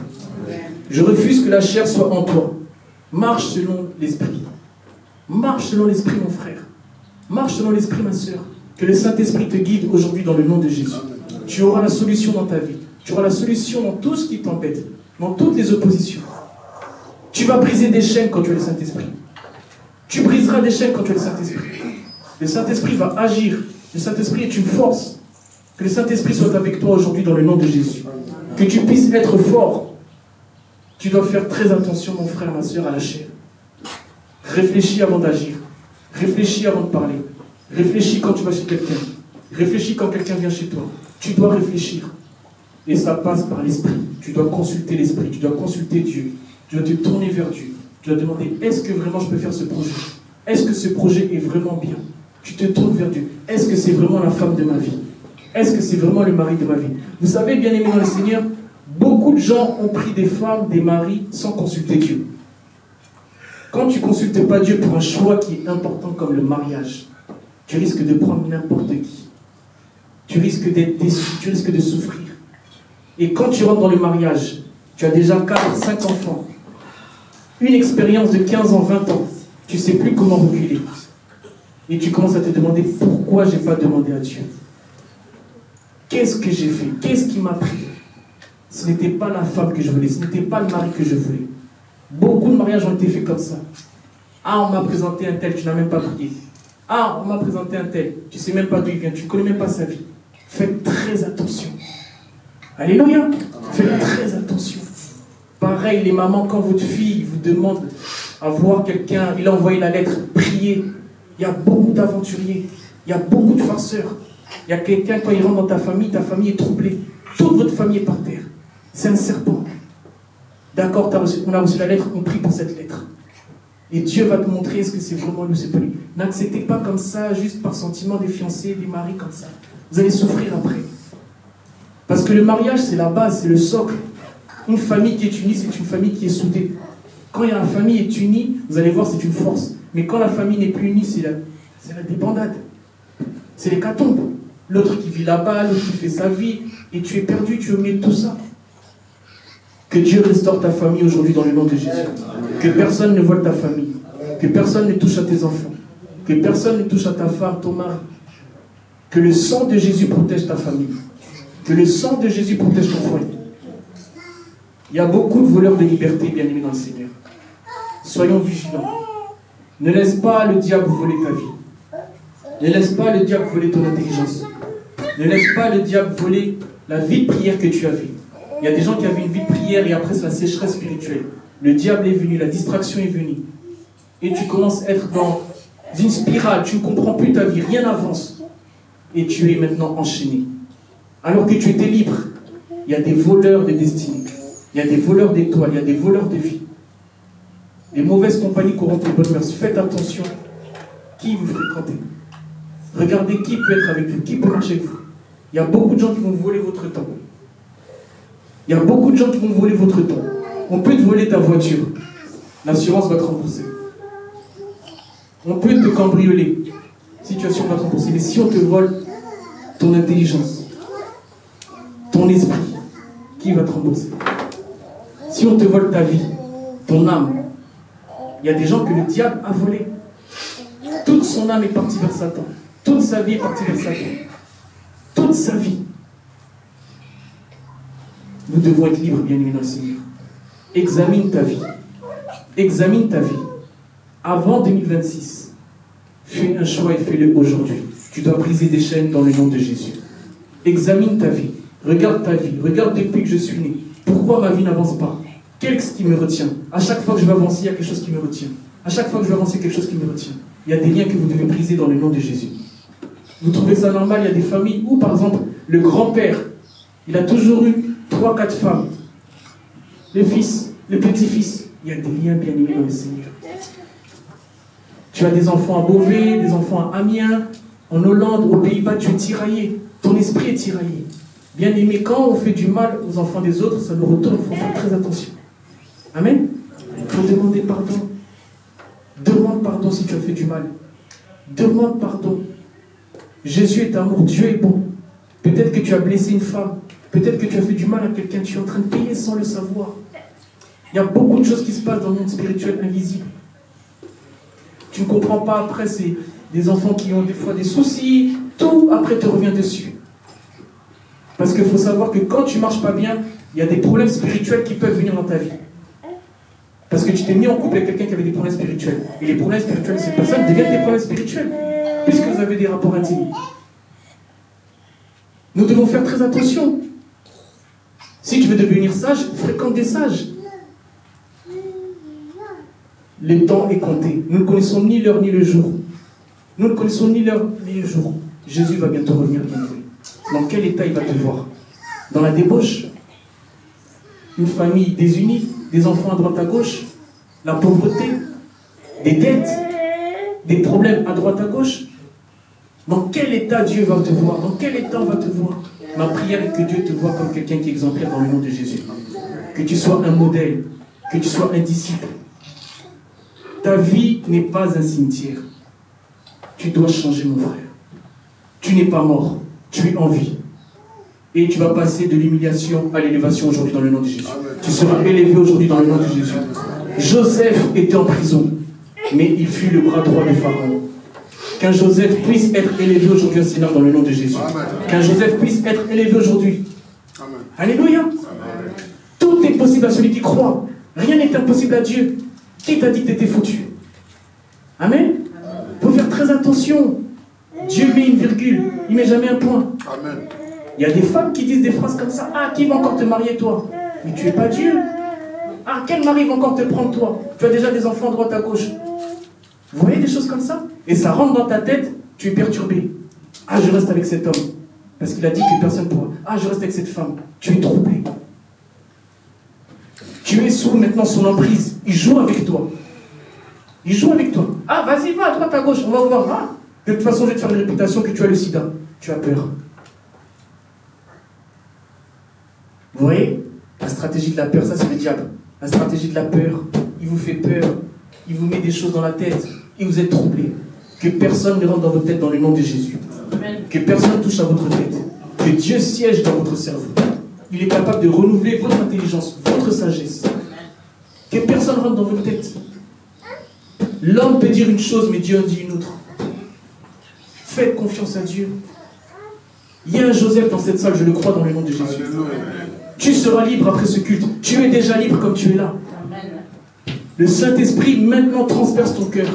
Je refuse que la chair soit en toi. Marche selon l'esprit. Marche selon l'esprit, mon frère. Marche selon l'esprit, ma soeur. Que le Saint-Esprit te guide aujourd'hui dans le nom de Jésus. Tu auras la solution dans ta vie. Tu auras la solution dans tout ce qui t'embête, dans toutes les oppositions. Tu vas briser des chaînes quand tu as le Saint-Esprit. Tu briseras des chaînes quand tu as le Saint-Esprit. Le Saint-Esprit va agir. Le Saint-Esprit est une force. Que le Saint-Esprit soit avec toi aujourd'hui dans le nom de Jésus. Que tu puisses être fort. Tu dois faire très attention, mon frère, ma soeur, à la chair. Réfléchis avant d'agir. Réfléchis avant de parler. Réfléchis quand tu vas chez quelqu'un. Réfléchis quand quelqu'un vient chez toi. Tu dois réfléchir. Et ça passe par l'esprit. Tu dois consulter l'esprit. Tu dois consulter Dieu. Tu dois te tourner vers Dieu. Tu dois demander, est-ce que vraiment je peux faire ce projet? Est-ce que ce projet est vraiment bien? Tu te tournes vers Dieu. Est-ce que c'est vraiment la femme de ma vie? Est-ce que c'est vraiment le mari de ma vie? Vous savez, bien aimés dans le Seigneur, beaucoup de gens ont pris des femmes, des maris, sans consulter Dieu. Quand tu ne consultes pas Dieu pour un choix qui est important comme le mariage, tu risques de prendre n'importe qui. tu risques d'être déçu, tu risques de souffrir. Et quand tu rentres dans le mariage, tu as déjà 4, 5 enfants, une expérience de 15 ans, 20 ans, tu ne sais plus comment reculer. Et tu commences à te demander pourquoi je n'ai pas demandé à Dieu. Qu'est-ce que j'ai fait? Qu'est-ce qui m'a pris? Ce n'était pas la femme que je voulais, ce n'était pas le mari que je voulais. Beaucoup de mariages ont été faits comme ça. Ah, on m'a présenté un tel, tu n'as même pas prié. Ah, on m'a présenté un tel, tu ne sais même pas d'où il vient, tu ne connais même pas sa vie. Faites très attention. Alléluia. Faites très attention. Pareil, les mamans, quand votre fille vous demande à voir quelqu'un, il a envoyé la lettre, priez. Il y a beaucoup d'aventuriers, il y a beaucoup de farceurs. Il y a quelqu'un, quand il rentre dans ta famille est troublée. Toute votre famille est par terre. C'est un serpent. D'accord, on a reçu la lettre, on prie pour cette lettre. Et Dieu va te montrer est-ce que c'est vraiment lui ou c'est pas lui. N'acceptez pas comme ça, juste par sentiment des fiancés, des maris comme ça. Vous allez souffrir après. Parce que le mariage, c'est la base, c'est le socle. Une famille qui est unie, c'est une famille qui est soudée. Quand la famille est unie, vous allez voir, c'est une force. Mais quand la famille n'est plus unie, c'est la débandade. C'est l'hécatombe. L'autre qui vit là-bas, l'autre qui fait sa vie, et tu es perdu, tu es au milieu de tout ça. Que Dieu restaure ta famille aujourd'hui dans le nom de Jésus. Que personne ne vole ta famille. Que personne ne touche à tes enfants. Que personne ne touche à ta femme, ton mari. Que le sang de Jésus protège ta famille. Que le sang de Jésus protège ton foyer. Il y a beaucoup de voleurs de liberté, bien aimés dans le Seigneur. Soyons vigilants. Ne laisse pas le diable voler ta vie. Ne laisse pas le diable voler ton intelligence. Ne laisse pas le diable voler la vie de prière que tu avais. Il y a des gens qui avaient une vie de prière et après c'est la sécheresse spirituelle. Le diable est venu, la distraction est venue. Et tu commences à être dans une spirale, tu ne comprends plus ta vie, rien n'avance. Et tu es maintenant enchaîné. Alors que tu étais libre, il y a des voleurs de destinée. Il y a des voleurs d'étoiles, il y a des voleurs de vie. Les mauvaises compagnies corrompent les bonnes mœurs. Faites attention qui vous fréquentez. Regardez qui peut être avec vous, qui peut marcher avec vous. Il y a beaucoup de gens qui vont vous voler votre temps. Il y a beaucoup de gens qui vont voler votre temps. On peut te voler ta voiture. L'assurance va te rembourser. On peut te cambrioler. Situation va te rembourser. Mais si on te vole ton intelligence, ton esprit, qui va te rembourser? Si on te vole ta vie, ton âme, il y a des gens que le diable a volé. Toute son âme est partie vers Satan. Toute sa vie est partie vers Satan. Toute sa vie. Nous devons être libres, bien-aimés dans le Seigneur. Examine ta vie. Examine ta vie. Avant 2026, fais un choix et fais-le aujourd'hui. Tu dois briser des chaînes dans le nom de Jésus. Examine ta vie. Regarde ta vie. Regarde depuis que je suis né. Pourquoi ma vie n'avance pas? Qu'est-ce qui me retient? À chaque fois que je vais avancer, il y a quelque chose qui me retient. À chaque fois que je vais avancer, quelque chose qui me retient. Il y a des liens que vous devez briser dans le nom de Jésus. Vous trouvez ça normal? Il y a des familles où, par exemple, le grand-père, il a toujours eu 3-4 femmes. Le fils, le petit-fils. Il y a des liens bien aimés dans le Seigneur. Tu as des enfants à Beauvais, des enfants à Amiens, en Hollande, aux Pays-Bas, tu es tiraillé. Ton esprit est tiraillé. Bien aimé, quand on fait du mal aux enfants des autres, ça nous retourne, il faut faire très attention. Amen. Il faut demander pardon. Demande pardon si tu as fait du mal. Demande pardon. Jésus est amour, Dieu est bon. Peut-être que tu as blessé une femme. Peut-être que tu as fait du mal à quelqu'un. Tu es en train de payer sans le savoir. Il y a beaucoup de choses qui se passent dans le monde spirituel invisible. Tu ne comprends pas après, c'est des enfants qui ont des fois des soucis. Tout après te revient dessus. Parce qu'il faut savoir que quand tu ne marches pas bien, il y a des problèmes spirituels qui peuvent venir dans ta vie. Parce que tu t'es mis en couple avec quelqu'un qui avait des problèmes spirituels. Et les problèmes spirituels de ces personnes deviennent des problèmes spirituels. Puisque vous avez des rapports intimes. Nous devons faire très attention. Si tu veux devenir sage, fréquente des sages. Le temps est compté. Nous ne connaissons ni l'heure ni le jour. Nous ne connaissons ni l'heure ni le jour. Jésus va bientôt revenir, bien aimé. Dans quel état il va te voir? Dans la débauche? Une famille désunie? Des enfants à droite à gauche? La pauvreté? Des dettes? Des problèmes à droite à gauche? Dans quel état Dieu va te voir? Dans quel état on va te voir? Ma prière est que Dieu te voie comme quelqu'un qui est exemplaire dans le nom de Jésus. Que tu sois un modèle. Que tu sois un disciple. Ta vie n'est pas un cimetière. Tu dois changer, mon frère. Tu n'es pas mort. tu es en vie. Et tu vas passer de l'humiliation à l'élévation aujourd'hui dans le nom de Jésus. Tu seras élevé aujourd'hui dans le nom de Jésus. Joseph était en prison, mais il fut le bras droit de Pharaon. Qu'un Joseph puisse être élevé aujourd'hui au Seigneur dans le nom de Jésus. Qu'un Joseph puisse être élevé aujourd'hui. Alléluia. Tout est possible à celui qui croit. Rien n'est impossible à Dieu. Qui t'a dit que tu étais foutu? Amen. Il faut faire très attention. Dieu met une virgule, il ne met jamais un point. Amen. Il y a des femmes qui disent des phrases comme ça. Ah, qui va encore te marier toi? Mais tu n'es pas Dieu. Ah, quel mari va encore te prendre toi? Tu as déjà des enfants à droite à gauche. Vous voyez des choses comme ça? Et ça rentre dans ta tête, tu es perturbé. Ah, je reste avec cet homme. Parce qu'il a dit que personne ne pourra. Ah, je reste avec cette femme. Tu es troublé. Tu es sous maintenant son emprise. Il joue avec toi. Il joue avec toi. Ah, vas-y, va à droite à gauche, on va voir. Ah, de toute façon, je vais te faire une réputation que tu as le sida. Tu as peur. Vous voyez? La stratégie de la peur, ça c'est le diable. La stratégie de la peur, il vous fait peur. Il vous met des choses dans la tête. Et vous êtes troublé. Que personne ne rentre dans votre tête dans le nom de Jésus. Amen. Que personne ne touche à votre tête. Que Dieu siège dans votre cerveau. Il est capable de renouveler votre intelligence, votre sagesse. Que personne ne rentre dans votre tête. L'homme peut dire une chose, mais Dieu en dit une autre. Faites confiance à Dieu. Il y a un Joseph dans cette salle, je le crois dans le nom de Jésus. Tu seras libre après ce culte. Tu es déjà libre comme tu es là. Le Saint-Esprit maintenant transperce ton cœur.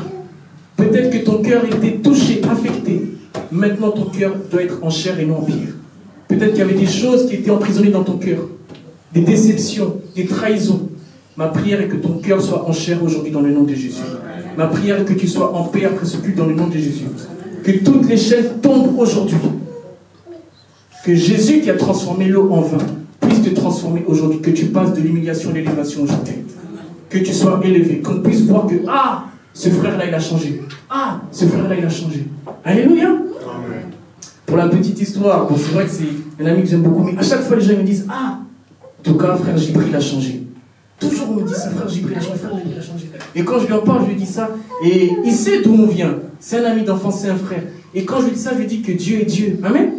Peut-être que ton cœur était touché, affecté. Maintenant ton cœur doit être en chair et non en pierre. Peut-être qu'il y avait des choses qui étaient emprisonnées dans ton cœur. Des déceptions, des trahisons. Ma prière est que ton cœur soit en chair aujourd'hui dans le nom de Jésus. Ma prière est que tu sois en paix après ce culte dans le nom de Jésus. Que toutes les chaînes tombent aujourd'hui. Que Jésus qui a transformé l'eau en vin puisse te transformer aujourd'hui. Que tu passes de l'humiliation à l'élévation aujourd'hui. Que tu sois élevé. Qu'on puisse voir que, ah, ce frère-là, il a changé. Ah, ce frère-là, il a changé. Alléluia. Amen. Pour la petite histoire, bon, c'est vrai que c'est un ami que j'aime beaucoup, mais à chaque fois, les gens me disent, ah, en tout cas, frère Jibril a changé. Toujours, on me dit ça, frère Jibril a changé, frère Jibril a changé. Et quand je lui en parle, je lui dis ça, et il sait d'où on vient. C'est un ami d'enfance, c'est un frère. Et quand je lui dis ça, je lui dis que Dieu est Dieu. Amen.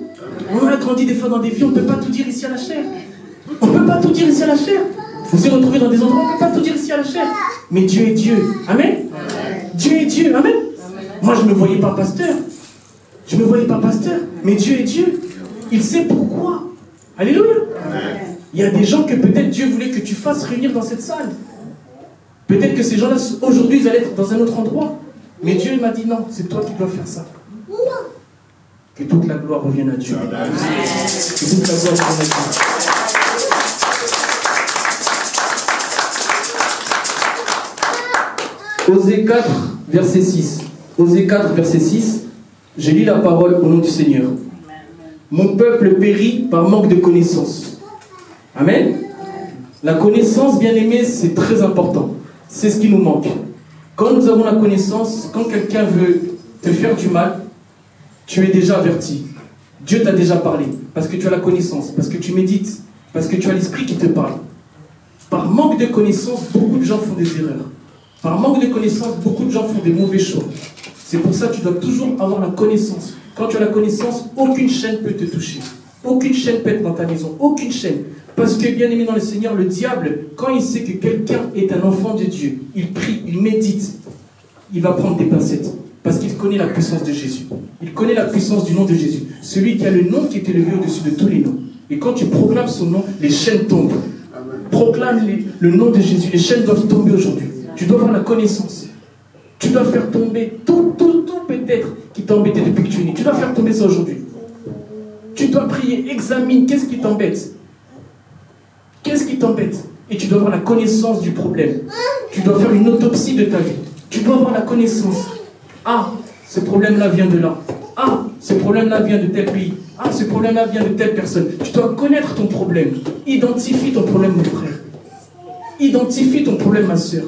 On a grandi des fois dans des vies, on ne peut pas tout dire ici à la chair. On ne peut pas tout dire ici à la chair. Vous vous retrouvez dans des endroits, on ne peut pas tout dire ici à la chair. Mais Dieu est Dieu. Amen. Dieu est Dieu. Amen. Moi, je ne me voyais pas pasteur. Je ne me voyais pas pasteur. Mais Dieu est Dieu. Il sait pourquoi. Alléluia. Il y a des gens que peut-être Dieu voulait que tu fasses réunir dans cette salle. Peut-être que ces gens-là, aujourd'hui, ils allaient être dans un autre endroit. Mais Dieu m'a dit non, c'est toi qui dois faire ça. Que toute la gloire revienne à Dieu. Que toute la gloire revienne à Dieu. Osée 4, verset 6. Osée 4, verset 6. Je lis la parole au nom du Seigneur. Mon peuple périt par manque de connaissance. Amen. La connaissance, bien aimée, c'est très important. C'est ce qui nous manque. Quand nous avons la connaissance, quand quelqu'un veut te faire du mal, tu es déjà averti. Dieu t'a déjà parlé. Parce que tu as la connaissance, parce que tu médites, parce que tu as l'esprit qui te parle. Par manque de connaissance, beaucoup de gens font des erreurs. Par manque de connaissance, beaucoup de gens font des mauvais choix. C'est pour ça que tu dois toujours avoir la connaissance. Quand tu as la connaissance, aucune chaîne peut te toucher. Aucune chaîne peut être dans ta maison. Aucune chaîne. Parce que, bien aimé dans le Seigneur, le diable, quand il sait que quelqu'un est un enfant de Dieu, il prie, il médite, il va prendre des pincettes. Parce qu'il connaît la puissance de Jésus. Il connaît la puissance du nom de Jésus. Celui qui a le nom qui est élevé au-dessus de tous les noms. Et quand tu proclames son nom, les chaînes tombent. Proclame le nom de Jésus. Les chaînes doivent tomber aujourd'hui. Tu dois avoir la connaissance. Tu dois faire tomber tout peut-être qui t'a embêté depuis que tu es né. Tu dois faire tomber ça aujourd'hui. Tu dois prier, examine, qu'est-ce qui t'embête? Qu'est-ce qui t'embête? Et tu dois avoir la connaissance du problème. Tu dois faire une autopsie de ta vie. Tu dois avoir la connaissance. Ah, ce problème-là vient de là. Ah, ce problème-là vient de tel pays. Ah, ce problème-là vient de telle personne. Tu dois connaître ton problème. Identifie ton problème, mon frère. Identifie ton problème, ma soeur.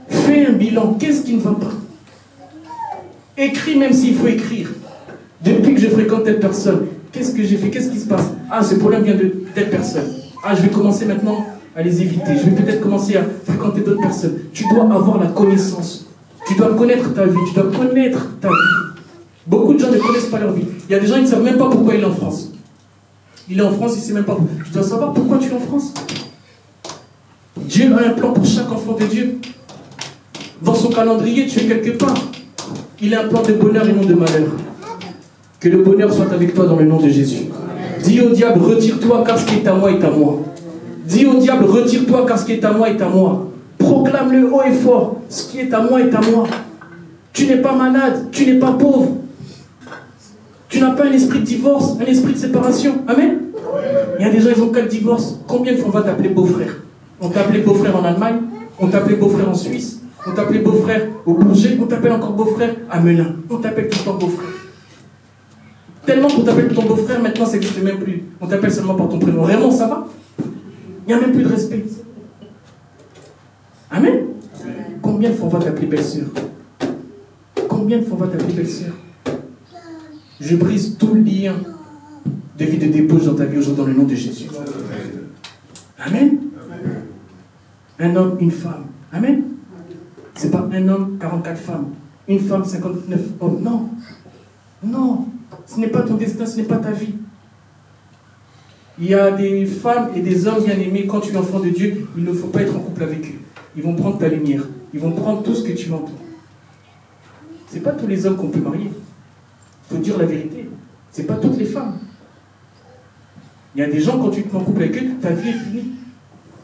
Fais un bilan. Qu'est-ce qui ne va pas? Écris même s'il faut écrire. Depuis que je fréquente telle personne, qu'est-ce que j'ai fait? Qu'est-ce qui se passe? Ah, ce problème vient de telle personne. Ah, je vais commencer maintenant à les éviter. Je vais peut-être commencer à fréquenter d'autres personnes. Tu dois avoir la connaissance. Tu dois connaître ta vie. Tu dois connaître ta vie. Beaucoup de gens ne connaissent pas leur vie. Il y a des gens qui ne savent même pas pourquoi il est en France. Il est en France, il ne sait même pas pourquoi. Tu dois savoir pourquoi tu es en France. Dieu a un plan pour chaque enfant de Dieu. Dans son calendrier, tu es quelque part. Il a un plan de bonheur et non de malheur. Que le bonheur soit avec toi dans le nom de Jésus. Dis au diable, retire-toi car ce qui est à moi est à moi. Dis au diable, retire-toi car ce qui est à moi est à moi. Proclame-le haut et fort. Ce qui est à moi est à moi. Tu n'es pas malade, tu n'es pas pauvre. Tu n'as pas un esprit de divorce, un esprit de séparation. Amen. Il y a des gens, ils ont 4 divorces. Combien de fois on va t'appeler beau-frère? On t'a appelé beau-frère en Allemagne, on t'a appelé beau-frère en Suisse, on t'a appelé beau-frère au Bourget, on t'appelle encore beau-frère à Melun. On t'appelle tout le temps beau-frère. Tellement qu'on t'appelle ton beau-frère, maintenant ça n'existe même plus. On t'appelle seulement par ton prénom. Vraiment, ça va? Il n'y a même plus de respect. Amen. Combien de fois on va t'appeler belle-sœur? Combien de fois on va t'appeler belle-sœur? Je brise tout le lien de vie de débauche dans ta vie aujourd'hui dans le nom de Jésus. Amen. Un homme, une femme. Amen. C'est pas un homme, 44 femmes. Une femme, 59 hommes. Non. Non. Ce n'est pas ton destin, ce n'est pas ta vie. Il y a des femmes et des hommes bien aimés. Quand tu es enfant de Dieu, il ne faut pas être en couple avec eux. Ils vont prendre ta lumière. Ils vont prendre tout ce que tu entends. Ce n'est pas tous les hommes qu'on peut marier. Il faut dire la vérité. Ce n'est pas toutes les femmes. Il y a des gens, quand tu te mets en couple avec eux, ta vie est finie.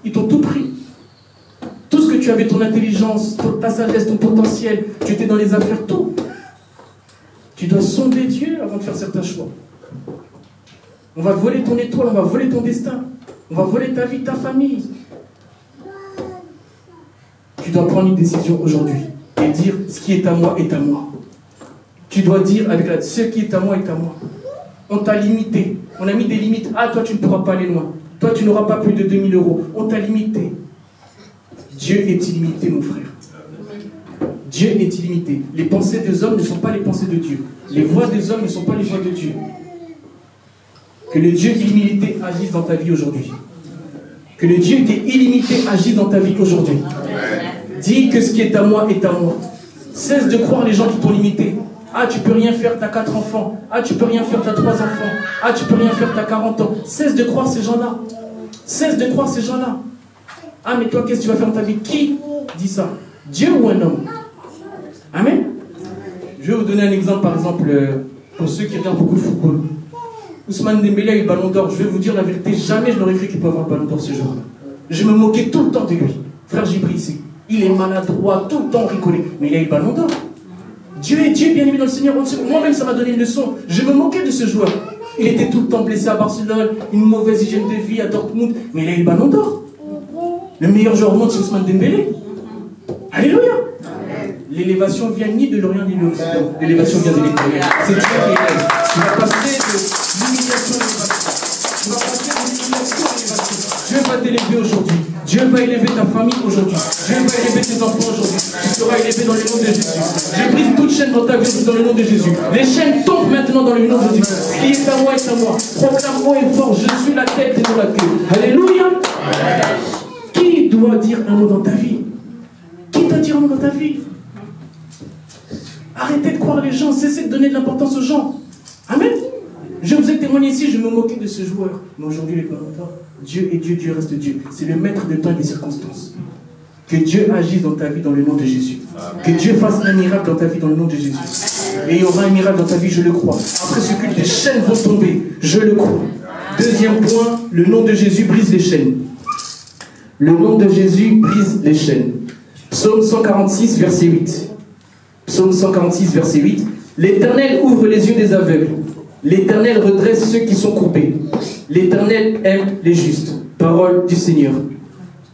Ils t'ont tout pris. Tout ce que tu avais, ton intelligence, ta sagesse, ton potentiel, tu étais dans les affaires, tout. Tu dois sonder Dieu avant de faire certains choix. On va voler ton étoile, on va voler ton destin. On va voler ta vie, ta famille. Tu dois prendre une décision aujourd'hui et dire ce qui est à moi est à moi. Tu dois dire avec la ce qui est à moi est à moi. On t'a limité. On a mis des limites. Ah, toi, tu ne pourras pas aller loin. Toi, tu n'auras pas plus de 2000 €. On t'a limité. Dieu est illimité, mon frère. Dieu est illimité. Les pensées des hommes ne sont pas les pensées de Dieu. Les voies des hommes ne sont pas les voies de Dieu. Que le Dieu illimité agisse dans ta vie aujourd'hui. Que le Dieu qui est illimité agisse dans ta vie aujourd'hui. Dis que ce qui est à moi est à moi. Cesse de croire les gens qui t'ont limité. Ah, tu peux rien faire, t'as 4 enfants. Ah, tu peux rien faire, t'as 3 enfants. Ah, tu peux rien faire, t'as 40 ans. Cesse de croire ces gens-là. Cesse de croire ces gens-là. Ah, mais toi, qu'est-ce que tu vas faire dans ta vie? Qui dit ça? Dieu ou un homme? Amen. Je vais vous donner un exemple, par exemple, pour ceux qui regardent beaucoup de football. Ousmane Dembélé a eu le ballon d'or. Je vais vous dire la vérité, jamais je n'aurais cru qu'il peut avoir le ballon d'or ce jour-là. Je me moquais tout le temps de lui. Frère Gibri ici. Il est maladroit, tout le temps rigolé. Mais il a eu le ballon d'or. Dieu est Dieu, bien aimé dans le Seigneur. Moi-même, ça m'a donné une leçon. Je me moquais de ce joueur. Il était tout le temps blessé à Barcelone, une mauvaise hygiène de vie à Dortmund. Mais il a eu le ballon d'or. Le meilleur joueur au monde, c'est Ousmane Dembélé. Alléluia. L'élévation vient ni de l'Orient ni de l'Occident. L'élévation vient de l'Éternel. C'est Dieu qui élève. Tu vas passer de l'humiliation à l'élévation. Tu vas passer de l'humiliation à l'élévation. Dieu va t'élever aujourd'hui. Dieu va élever ta famille aujourd'hui. Dieu va élever tes enfants aujourd'hui. Tu seras élevé dans le nom de Jésus. Je brise toute chaîne dans ta vie dans le nom de Jésus. Les chaînes tombent maintenant dans le nom de Jésus. Ce qui est à moi est à moi. Proclame haut et fort, je suis la tête et non la queue. Alléluia. Qui doit dire un mot dans ta vie? Qui doit dire un mot dans ta vie? Arrêtez de croire les gens, cessez de donner de l'importance aux gens. Amen. Je vous ai témoigné ici, je me moquais de ce joueur. Mais aujourd'hui, les ballons d'or, Dieu est Dieu, Dieu reste Dieu. C'est le maître de temps et des circonstances. Que Dieu agisse dans ta vie dans le nom de Jésus. Que Dieu fasse un miracle dans ta vie dans le nom de Jésus. Et il y aura un miracle dans ta vie, je le crois. Après ce culte, des chaînes vont tomber, je le crois. Deuxième point, le nom de Jésus brise les chaînes. Le nom de Jésus brise les chaînes. Psaume 146, verset 8. Psaume 146, verset 8. L'Éternel ouvre les yeux des aveugles. L'Éternel redresse ceux qui sont courbés. L'Éternel aime les justes. Parole du Seigneur.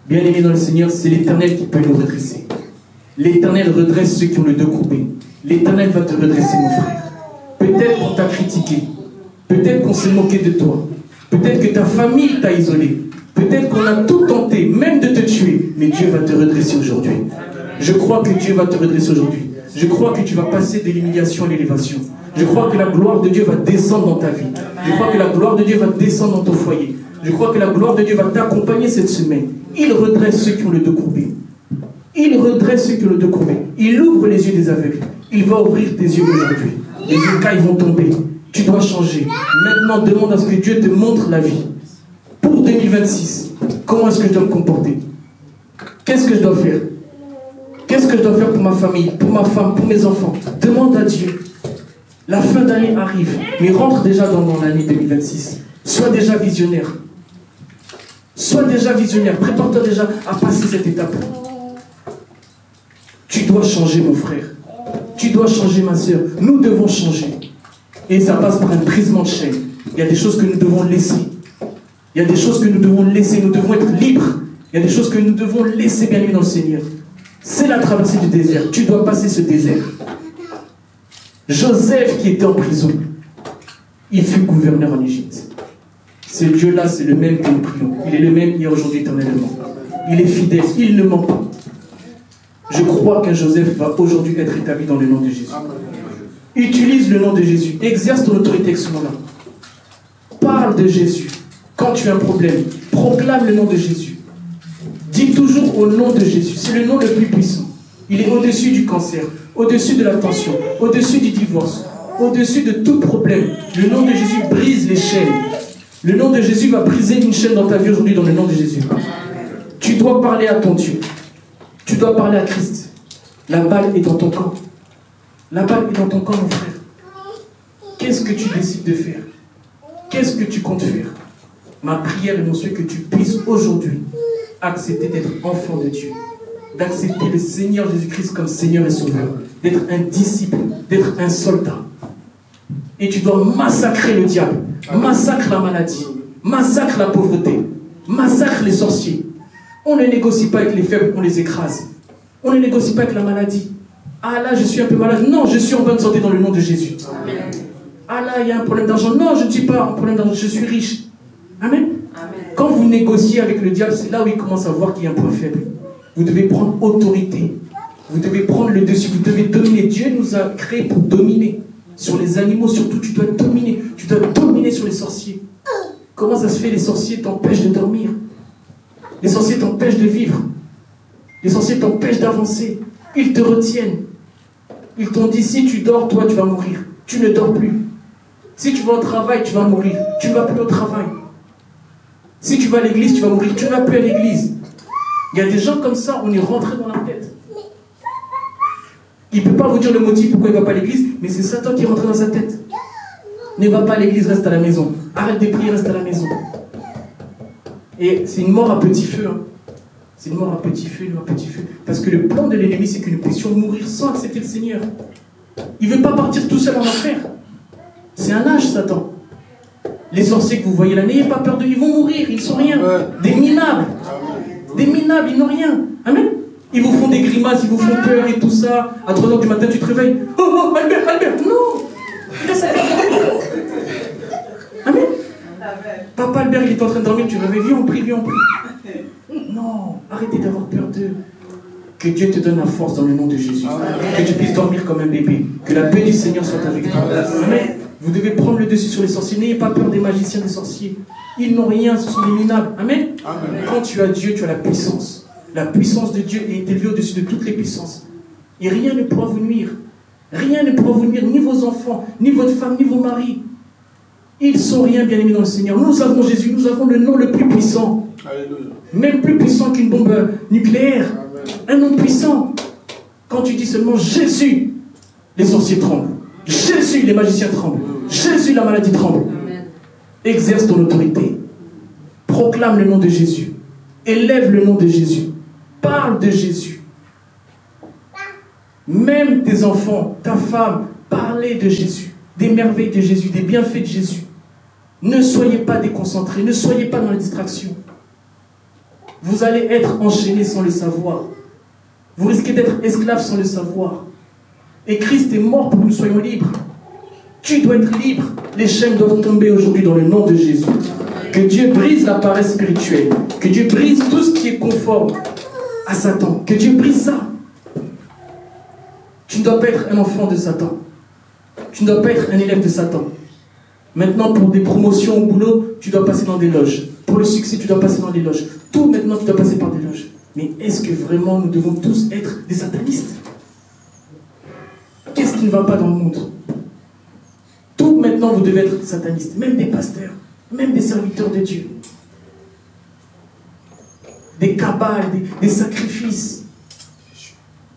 Bien-aimés dans le Seigneur, c'est l'Éternel qui peut nous redresser. L'Éternel redresse ceux qui ont le dos courbé. L'Éternel va te redresser, mon frère. Peut-être qu'on t'a critiqué. Peut-être qu'on s'est moqué de toi. Peut-être que ta famille t'a isolé. Peut-être qu'on a tout tenté, même de te tuer. Mais Dieu va te redresser aujourd'hui. Je crois que Dieu va te redresser aujourd'hui. Je crois que tu vas passer de l'humiliation à l'élévation. Je crois que la gloire de Dieu va descendre dans ta vie. Je crois que la gloire de Dieu va descendre dans ton foyer. Je crois que la gloire de Dieu va t'accompagner cette semaine. Il redresse ceux qui ont le dos courbé. Il redresse ceux qui ont le dos courbé. Il ouvre les yeux des aveugles. Il va ouvrir tes yeux aujourd'hui. Les écailles vont tomber. Tu dois changer. Maintenant, demande à ce que Dieu te montre la vie. Pour 2026, comment est-ce que je dois me comporter? Qu'est-ce que je dois faire? Qu'est-ce que je dois faire pour ma famille, pour ma femme, pour mes enfants? Demande à Dieu. La fin d'année arrive, mais rentre déjà dans l'année 2026. Sois déjà visionnaire. Sois déjà visionnaire. Prépare-toi déjà à passer cette étape. Tu dois changer, mon frère. Tu dois changer, ma soeur. Nous devons changer. Et ça passe par un brisement de chaîne. Il y a des choses que nous devons laisser. Il y a des choses que nous devons laisser. Nous devons être libres. Il y a des choses que nous devons laisser bien dans le Seigneur. C'est la traversée du désert. Tu dois passer ce désert. Joseph qui était en prison, il fut gouverneur en Égypte. Ce Dieu-là, c'est le même que nous prions. Il est le même hier, aujourd'hui, éternellement. Il est fidèle, il ne ment pas. Je crois qu'un Joseph va aujourd'hui être établi dans le nom de Jésus. Utilise le nom de Jésus. Exerce ton autorité avec ce nom-là. Parle de Jésus. Quand tu as un problème, proclame le nom de Jésus. Dis toujours au nom de Jésus. C'est le nom le plus puissant. Il est au-dessus du cancer, au-dessus de la tension, au-dessus du divorce, au-dessus de tout problème. Le nom de Jésus brise les chaînes. Le nom de Jésus va briser une chaîne dans ta vie aujourd'hui dans le nom de Jésus. Tu dois parler à ton Dieu. Tu dois parler à Christ. La balle est dans ton camp. La balle est dans ton camp, mon frère. Qu'est-ce que tu décides de faire? Qu'est-ce que tu comptes faire? Ma prière et mon souhait que tu puisses aujourd'hui accepter d'être enfant de Dieu, d'accepter le Seigneur Jésus-Christ comme Seigneur et Sauveur, d'être un disciple, d'être un soldat. Et tu dois massacrer le diable, massacre la maladie, massacre la pauvreté, massacre les sorciers. On ne négocie pas avec les faibles, on les écrase. On ne négocie pas avec la maladie. Ah là, je suis un peu malade. Non, je suis en bonne santé dans le nom de Jésus. Amen. Ah là, il y a un problème d'argent. Non, je ne suis pas en problème d'argent, je suis riche. Amen. Amen. Quand vous négociez avec le diable, c'est là où il commence à voir qu'il y a un point faible. Vous devez prendre autorité. Vous devez prendre le dessus. Vous devez dominer. Dieu nous a créés pour dominer. Sur les animaux, surtout, tu dois dominer. Tu dois dominer sur les sorciers. Comment ça se fait? Les sorciers t'empêchent de dormir. Les sorciers t'empêchent de vivre. Les sorciers t'empêchent d'avancer. Ils te retiennent. Ils t'ont dit, si tu dors, toi, tu vas mourir. Tu ne dors plus. Si tu vas au travail, tu vas mourir. Tu ne vas plus au travail. Si tu vas à l'église, tu vas mourir. Tu ne vas plus à l'église. Il y a des gens comme ça, on est rentré dans leur tête. Il ne peut pas vous dire le motif pourquoi il ne va pas à l'église, mais c'est Satan qui est rentré dans sa tête. Ne va pas à l'église, reste à la maison. Arrête de prier, reste à la maison. Et c'est une mort à petit feu. Hein. C'est une mort à petit feu, une mort à petit feu. Parce que le plan de l'ennemi, c'est que nous puissions mourir sans accepter le Seigneur. Il ne veut pas partir tout seul en enfer. C'est un âge, Satan. Les sorciers que vous voyez là, n'ayez pas peur d'eux, ils vont mourir, ils ne sont rien. Des minables. Des minables, ils n'ont rien. Amen. Ils vous font des grimaces, ils vous font peur et tout ça. À 3h du matin, tu te réveilles. Oh, Albert, non. Amen. Papa Albert, il est en train de dormir, tu réveilles, viens, on prie. Non, arrêtez d'avoir peur d'eux. Que Dieu te donne la force dans le nom de Jésus. Que tu puisses dormir comme un bébé. Que la paix du Seigneur soit avec toi. Amen. Vous devez prendre le dessus sur les sorciers. N'ayez pas peur des magiciens, des sorciers. Ils n'ont rien, ce sont des minables. Amen. Quand tu as Dieu, tu as la puissance. La puissance de Dieu est élevée au-dessus de toutes les puissances. Et rien ne pourra vous nuire. Rien ne pourra vous nuire, ni vos enfants, ni votre femme, ni vos maris. Ils sont rien, bien-aimés dans le Seigneur. Nous avons Jésus, nous avons le nom le plus puissant. Alléluia. Même plus puissant qu'une bombe nucléaire. Amen. Un nom puissant. Quand tu dis seulement Jésus, les sorciers tremblent. Jésus, les magiciens tremblent. Jésus, la maladie tremble. Amen. Exerce ton autorité. Proclame le nom de Jésus. Élève le nom de Jésus. Parle de Jésus. Même tes enfants, ta femme, parlez de Jésus. Des merveilles de Jésus, des bienfaits de Jésus. Ne soyez pas déconcentrés, ne soyez pas dans la distraction. Vous allez être enchaînés sans le savoir. Vous risquez d'être esclaves sans le savoir. Et Christ est mort pour que nous soyons libres. Tu dois être libre. Les chaînes doivent tomber aujourd'hui dans le nom de Jésus. Que Dieu brise la paresse spirituelle. Que Dieu brise tout ce qui est conforme à Satan. Que Dieu brise ça. Tu ne dois pas être un enfant de Satan. Tu ne dois pas être un élève de Satan. Maintenant, pour des promotions au boulot, tu dois passer dans des loges. Pour le succès, tu dois passer dans des loges. Tout maintenant, tu dois passer par des loges. Mais est-ce que vraiment nous devons tous être des satanistes? Qu'est-ce qui ne va pas dans le monde? Tout maintenant, vous devez être sataniste. Même des pasteurs, même des serviteurs de Dieu. Des cabales, des sacrifices.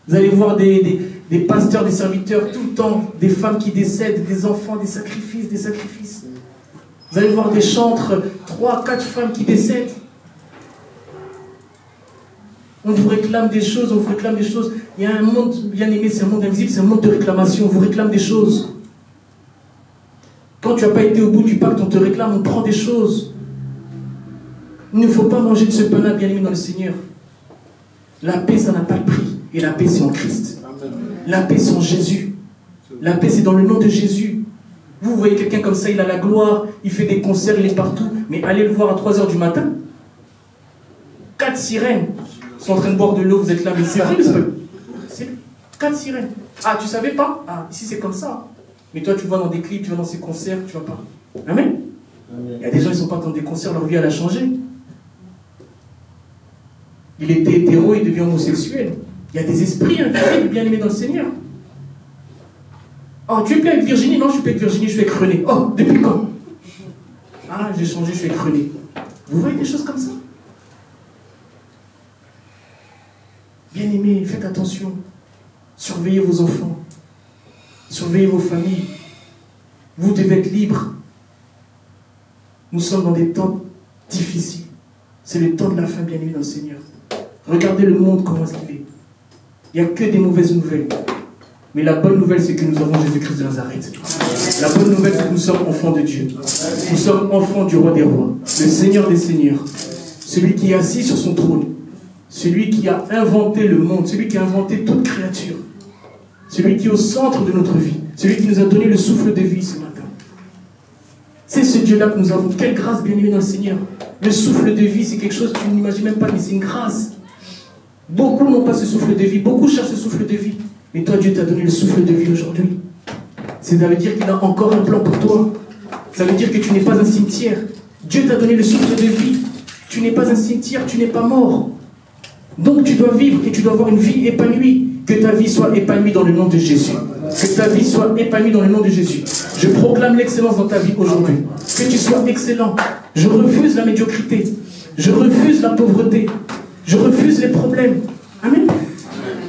Vous allez voir des pasteurs, des serviteurs tout le temps, des femmes qui décèdent, des enfants, des sacrifices, des sacrifices. Vous allez voir des chantres, 3, 4 femmes qui décèdent. On vous réclame des choses, on vous réclame des choses. Il y a un monde, bien aimé, c'est un monde invisible, c'est un monde de réclamation. On vous réclame des choses. Quand tu n'as pas été au bout du pacte, on te réclame, on prend des choses. Il ne faut pas manger de ce pain-là, bien aimé, dans le Seigneur. La paix, ça n'a pas de prix. Et la paix, c'est en Christ. La paix, c'est en Jésus. La paix, c'est dans le nom de Jésus. Vous voyez quelqu'un comme ça, il a la gloire, il fait des concerts, il est partout. Mais allez le voir à 3 h du matin. 4 sirènes sont en train de boire de l'eau, vous êtes là, mais c'est vrai, c'est 4 sirènes. Ah, tu savais pas? Ah, ici c'est comme ça. Mais toi, tu vas dans des clips, tu vas dans ces concerts, tu vas pas. Amen. Il y a des gens, ils sont pas dans des concerts, leur vie, elle a changé. Il était hétéro, il devient homosexuel. Il y a des esprits invisibles bien aimés dans le Seigneur. Oh, tu es plus avec Virginie? Non, je suis plus avec Virginie, je suis avec René. Oh, depuis quand? Ah, j'ai changé, je suis avec René. Vous voyez des choses comme ça? Bien aimés, faites attention. Surveillez vos enfants. Surveillez vos familles. Vous devez être libres. Nous sommes dans des temps difficiles. C'est le temps de la fin, bien aimé dans le Seigneur. Regardez le monde, comment est-ce qu'il est. Il n'y a que des mauvaises nouvelles. Mais la bonne nouvelle, c'est que nous avons Jésus-Christ de Nazareth. La bonne nouvelle, c'est que nous sommes enfants de Dieu. Nous sommes enfants du roi des rois, le Seigneur des seigneurs. Celui qui est assis sur son trône. Celui qui a inventé le monde. Celui qui a inventé toute créature. Celui qui est au centre de notre vie. Celui qui nous a donné le souffle de vie ce matin. C'est ce Dieu-là que nous avons. Quelle grâce bien-aimée dans le Seigneur. Le souffle de vie, c'est quelque chose que tu n'imagines même pas, mais c'est une grâce. Beaucoup n'ont pas ce souffle de vie. Beaucoup cherchent ce souffle de vie. Mais toi, Dieu t'a donné le souffle de vie aujourd'hui. Ça veut dire qu'il a encore un plan pour toi. Ça veut dire que tu n'es pas un cimetière. Dieu t'a donné le souffle de vie. Tu n'es pas un cimetière, tu n'es pas mort. Donc tu dois vivre et tu dois avoir une vie épanouie. Que ta vie soit épanouie dans le nom de Jésus. Que ta vie soit épanouie dans le nom de Jésus. Je proclame l'excellence dans ta vie aujourd'hui. Que tu sois excellent. Je refuse la médiocrité. Je refuse la pauvreté. Je refuse les problèmes. Amen.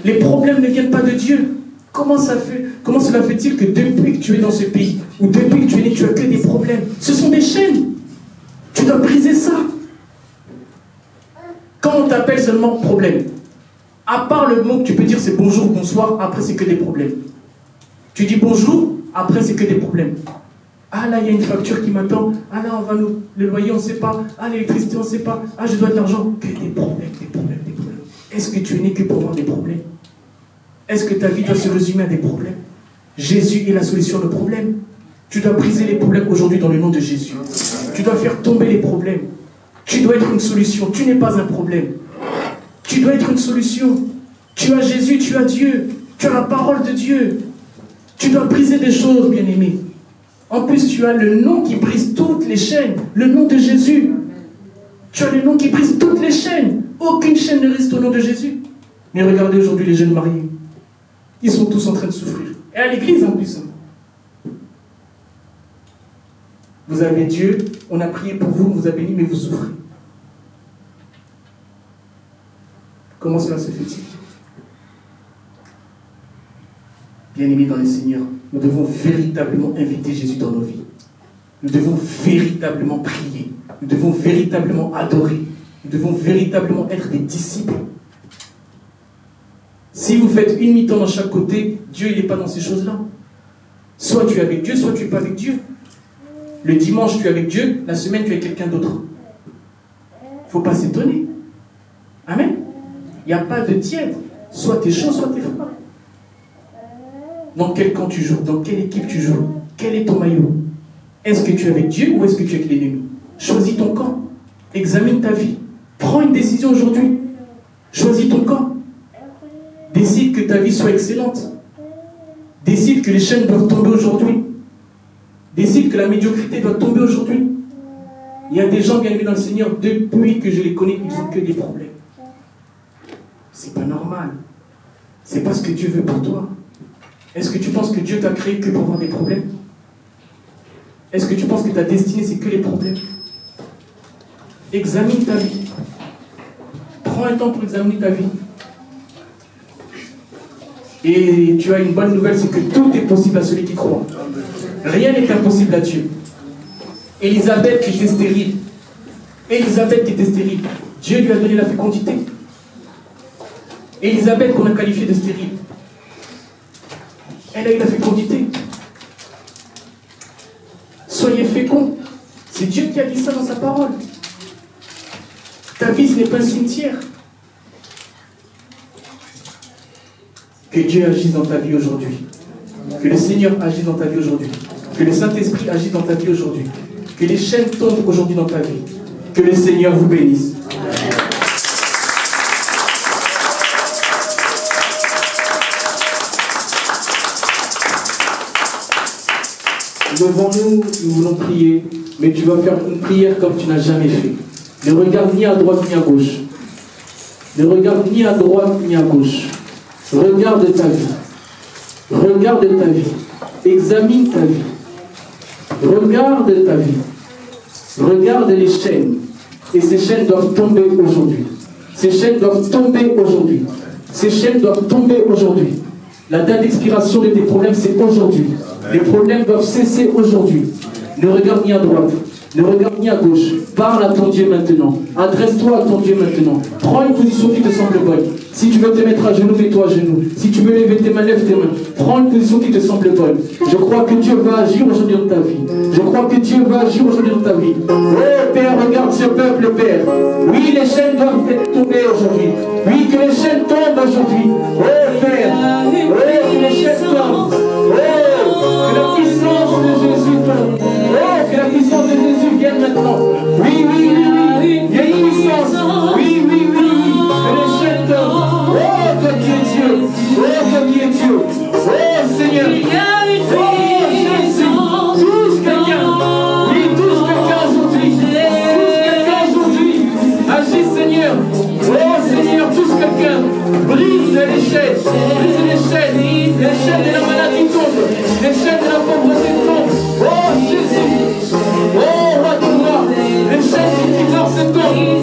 Les problèmes ne viennent pas de Dieu. Comment cela fait-il que depuis que tu es dans ce pays, ou depuis que tu es né, tu as que des problèmes? Ce sont des chaînes. Tu dois briser ça. Quand on t'appelle seulement problème, à part le mot que tu peux dire c'est bonjour, bonsoir, après c'est que des problèmes. Tu dis bonjour, après c'est que des problèmes. Ah là, il y a une facture qui m'attend. Ah là, on va nous... Le loyer, on ne sait pas. Ah, l'électricité, on ne sait pas. Ah, je dois de l'argent. Que des problèmes, des problèmes, des problèmes. Est-ce que tu es né que pour avoir des problèmes? Est-ce que ta vie doit se résumer à des problèmes? Jésus est la solution aux problèmes. Tu dois briser les problèmes aujourd'hui dans le nom de Jésus. Tu dois faire tomber les problèmes. Tu dois être une solution. Tu n'es pas un problème. Tu dois être une solution. Tu as Jésus, tu as Dieu. Tu as la parole de Dieu. Tu dois briser des choses, bien-aimé. En plus, tu as le nom qui brise toutes les chaînes. Le nom de Jésus. Tu as le nom qui brise toutes les chaînes. Aucune chaîne ne reste au nom de Jésus. Mais regardez aujourd'hui les jeunes mariés. Ils sont tous en train de souffrir. Et à l'église en plus. Vous avez Dieu, on a prié pour vous, on vous a béni, mais vous souffrez. Comment cela se fait-il? Bien-aimés dans le Seigneur, nous devons véritablement inviter Jésus dans nos vies. Nous devons véritablement prier. Nous devons véritablement adorer. Nous devons véritablement être des disciples. Si vous faites une mi-temps dans chaque côté, Dieu il n'est pas dans ces choses-là. Soit tu es avec Dieu, soit tu n'es pas avec Dieu. Le dimanche, tu es avec Dieu, la semaine, tu es avec quelqu'un d'autre. Il ne faut pas s'étonner. Amen. Il n'y a pas de tiède. Soit tu es chaud, soit tu es froid. Dans quel camp tu joues? Dans quelle équipe tu joues? Quel est ton maillot? Est-ce que tu es avec Dieu ou est-ce que tu es avec l'ennemi? Choisis ton camp. Examine ta vie. Prends une décision aujourd'hui. Choisis ton camp. Décide que ta vie soit excellente. Décide que les chaînes doivent tomber aujourd'hui. Décide que la médiocrité doit tomber aujourd'hui. Il y a des gens bien aimés dans le Seigneur, depuis que je les connais, ils n'ont que des problèmes. C'est pas normal. C'est pas ce que Dieu veut pour toi. Est-ce que tu penses que Dieu t'a créé que pour avoir des problèmes? Est-ce que tu penses que ta destinée, c'est que les problèmes? Examine ta vie. Prends un temps pour examiner ta vie. Et tu as une bonne nouvelle, c'est que tout est possible à celui qui croit. Rien n'est impossible à Dieu. Élisabeth qui était stérile. Élisabeth qui était stérile. Dieu lui a donné la fécondité. Élisabeth qu'on a qualifiée de stérile. Elle a eu la fécondité. Soyez féconds. C'est Dieu qui a dit ça dans sa parole. Ta vie, ce n'est pas un cimetière. Que Dieu agisse dans ta vie aujourd'hui. Que le Seigneur agisse dans ta vie aujourd'hui. Que le Saint-Esprit agisse dans ta vie aujourd'hui. Que les chaînes tombent aujourd'hui dans ta vie. Que le Seigneur vous bénisse. Devant nous, nous voulons prier, mais tu vas faire une prière comme tu n'as jamais fait. Ne regarde ni à droite ni à gauche. Ne regarde ni à droite ni à gauche. Regarde ta vie. Regarde ta vie. Examine ta vie. Regarde ta vie. Regarde les chaînes. Et ces chaînes doivent tomber aujourd'hui. Ces chaînes doivent tomber aujourd'hui. Ces chaînes doivent tomber aujourd'hui. La date d'expiration de tes problèmes, c'est aujourd'hui. Les problèmes doivent cesser aujourd'hui. Ne regarde ni à droite, ne regarde ni à gauche. Parle à ton Dieu maintenant. Adresse-toi à ton Dieu maintenant. Prends une position qui te semble bonne. Si tu veux te mettre à genoux, mets-toi à genoux. Si tu veux lever tes mains, lève tes mains. Prends une position qui te semble bonne. Je crois que Dieu va agir aujourd'hui dans ta vie. Je crois que Dieu va agir aujourd'hui dans ta vie. Oh Père, regarde ce peuple, Père. Oui, les chaînes doivent tomber aujourd'hui. Oui, que les chaînes tombent aujourd'hui. Oh Père. Oh, que les chaînes tombent. Oh, que la puissance de Jésus tombe. Oh, que la puissance de Jésus vienne maintenant. Oui, oui, oui, oui. Il y a une puissance. Oui, oui, oui, oui. Que les chaînes tombent. Oh, que Dieu est Dieu. Oh, que Dieu est Dieu. Oh, Seigneur. Oh, Jésus. Touche quelqu'un. Oui, touche quelqu'un aujourd'hui. Touche quelqu'un aujourd'hui. Agis, Seigneur. Oh, Seigneur, touche quelqu'un. Brise les chaînes. Brise les chaînes. Les chaînes de la maladie tombent. Les chaînes de la pauvreté tombent. Oh, Jésus. Oh, roi de roi. Les chaînes du divorce tombent.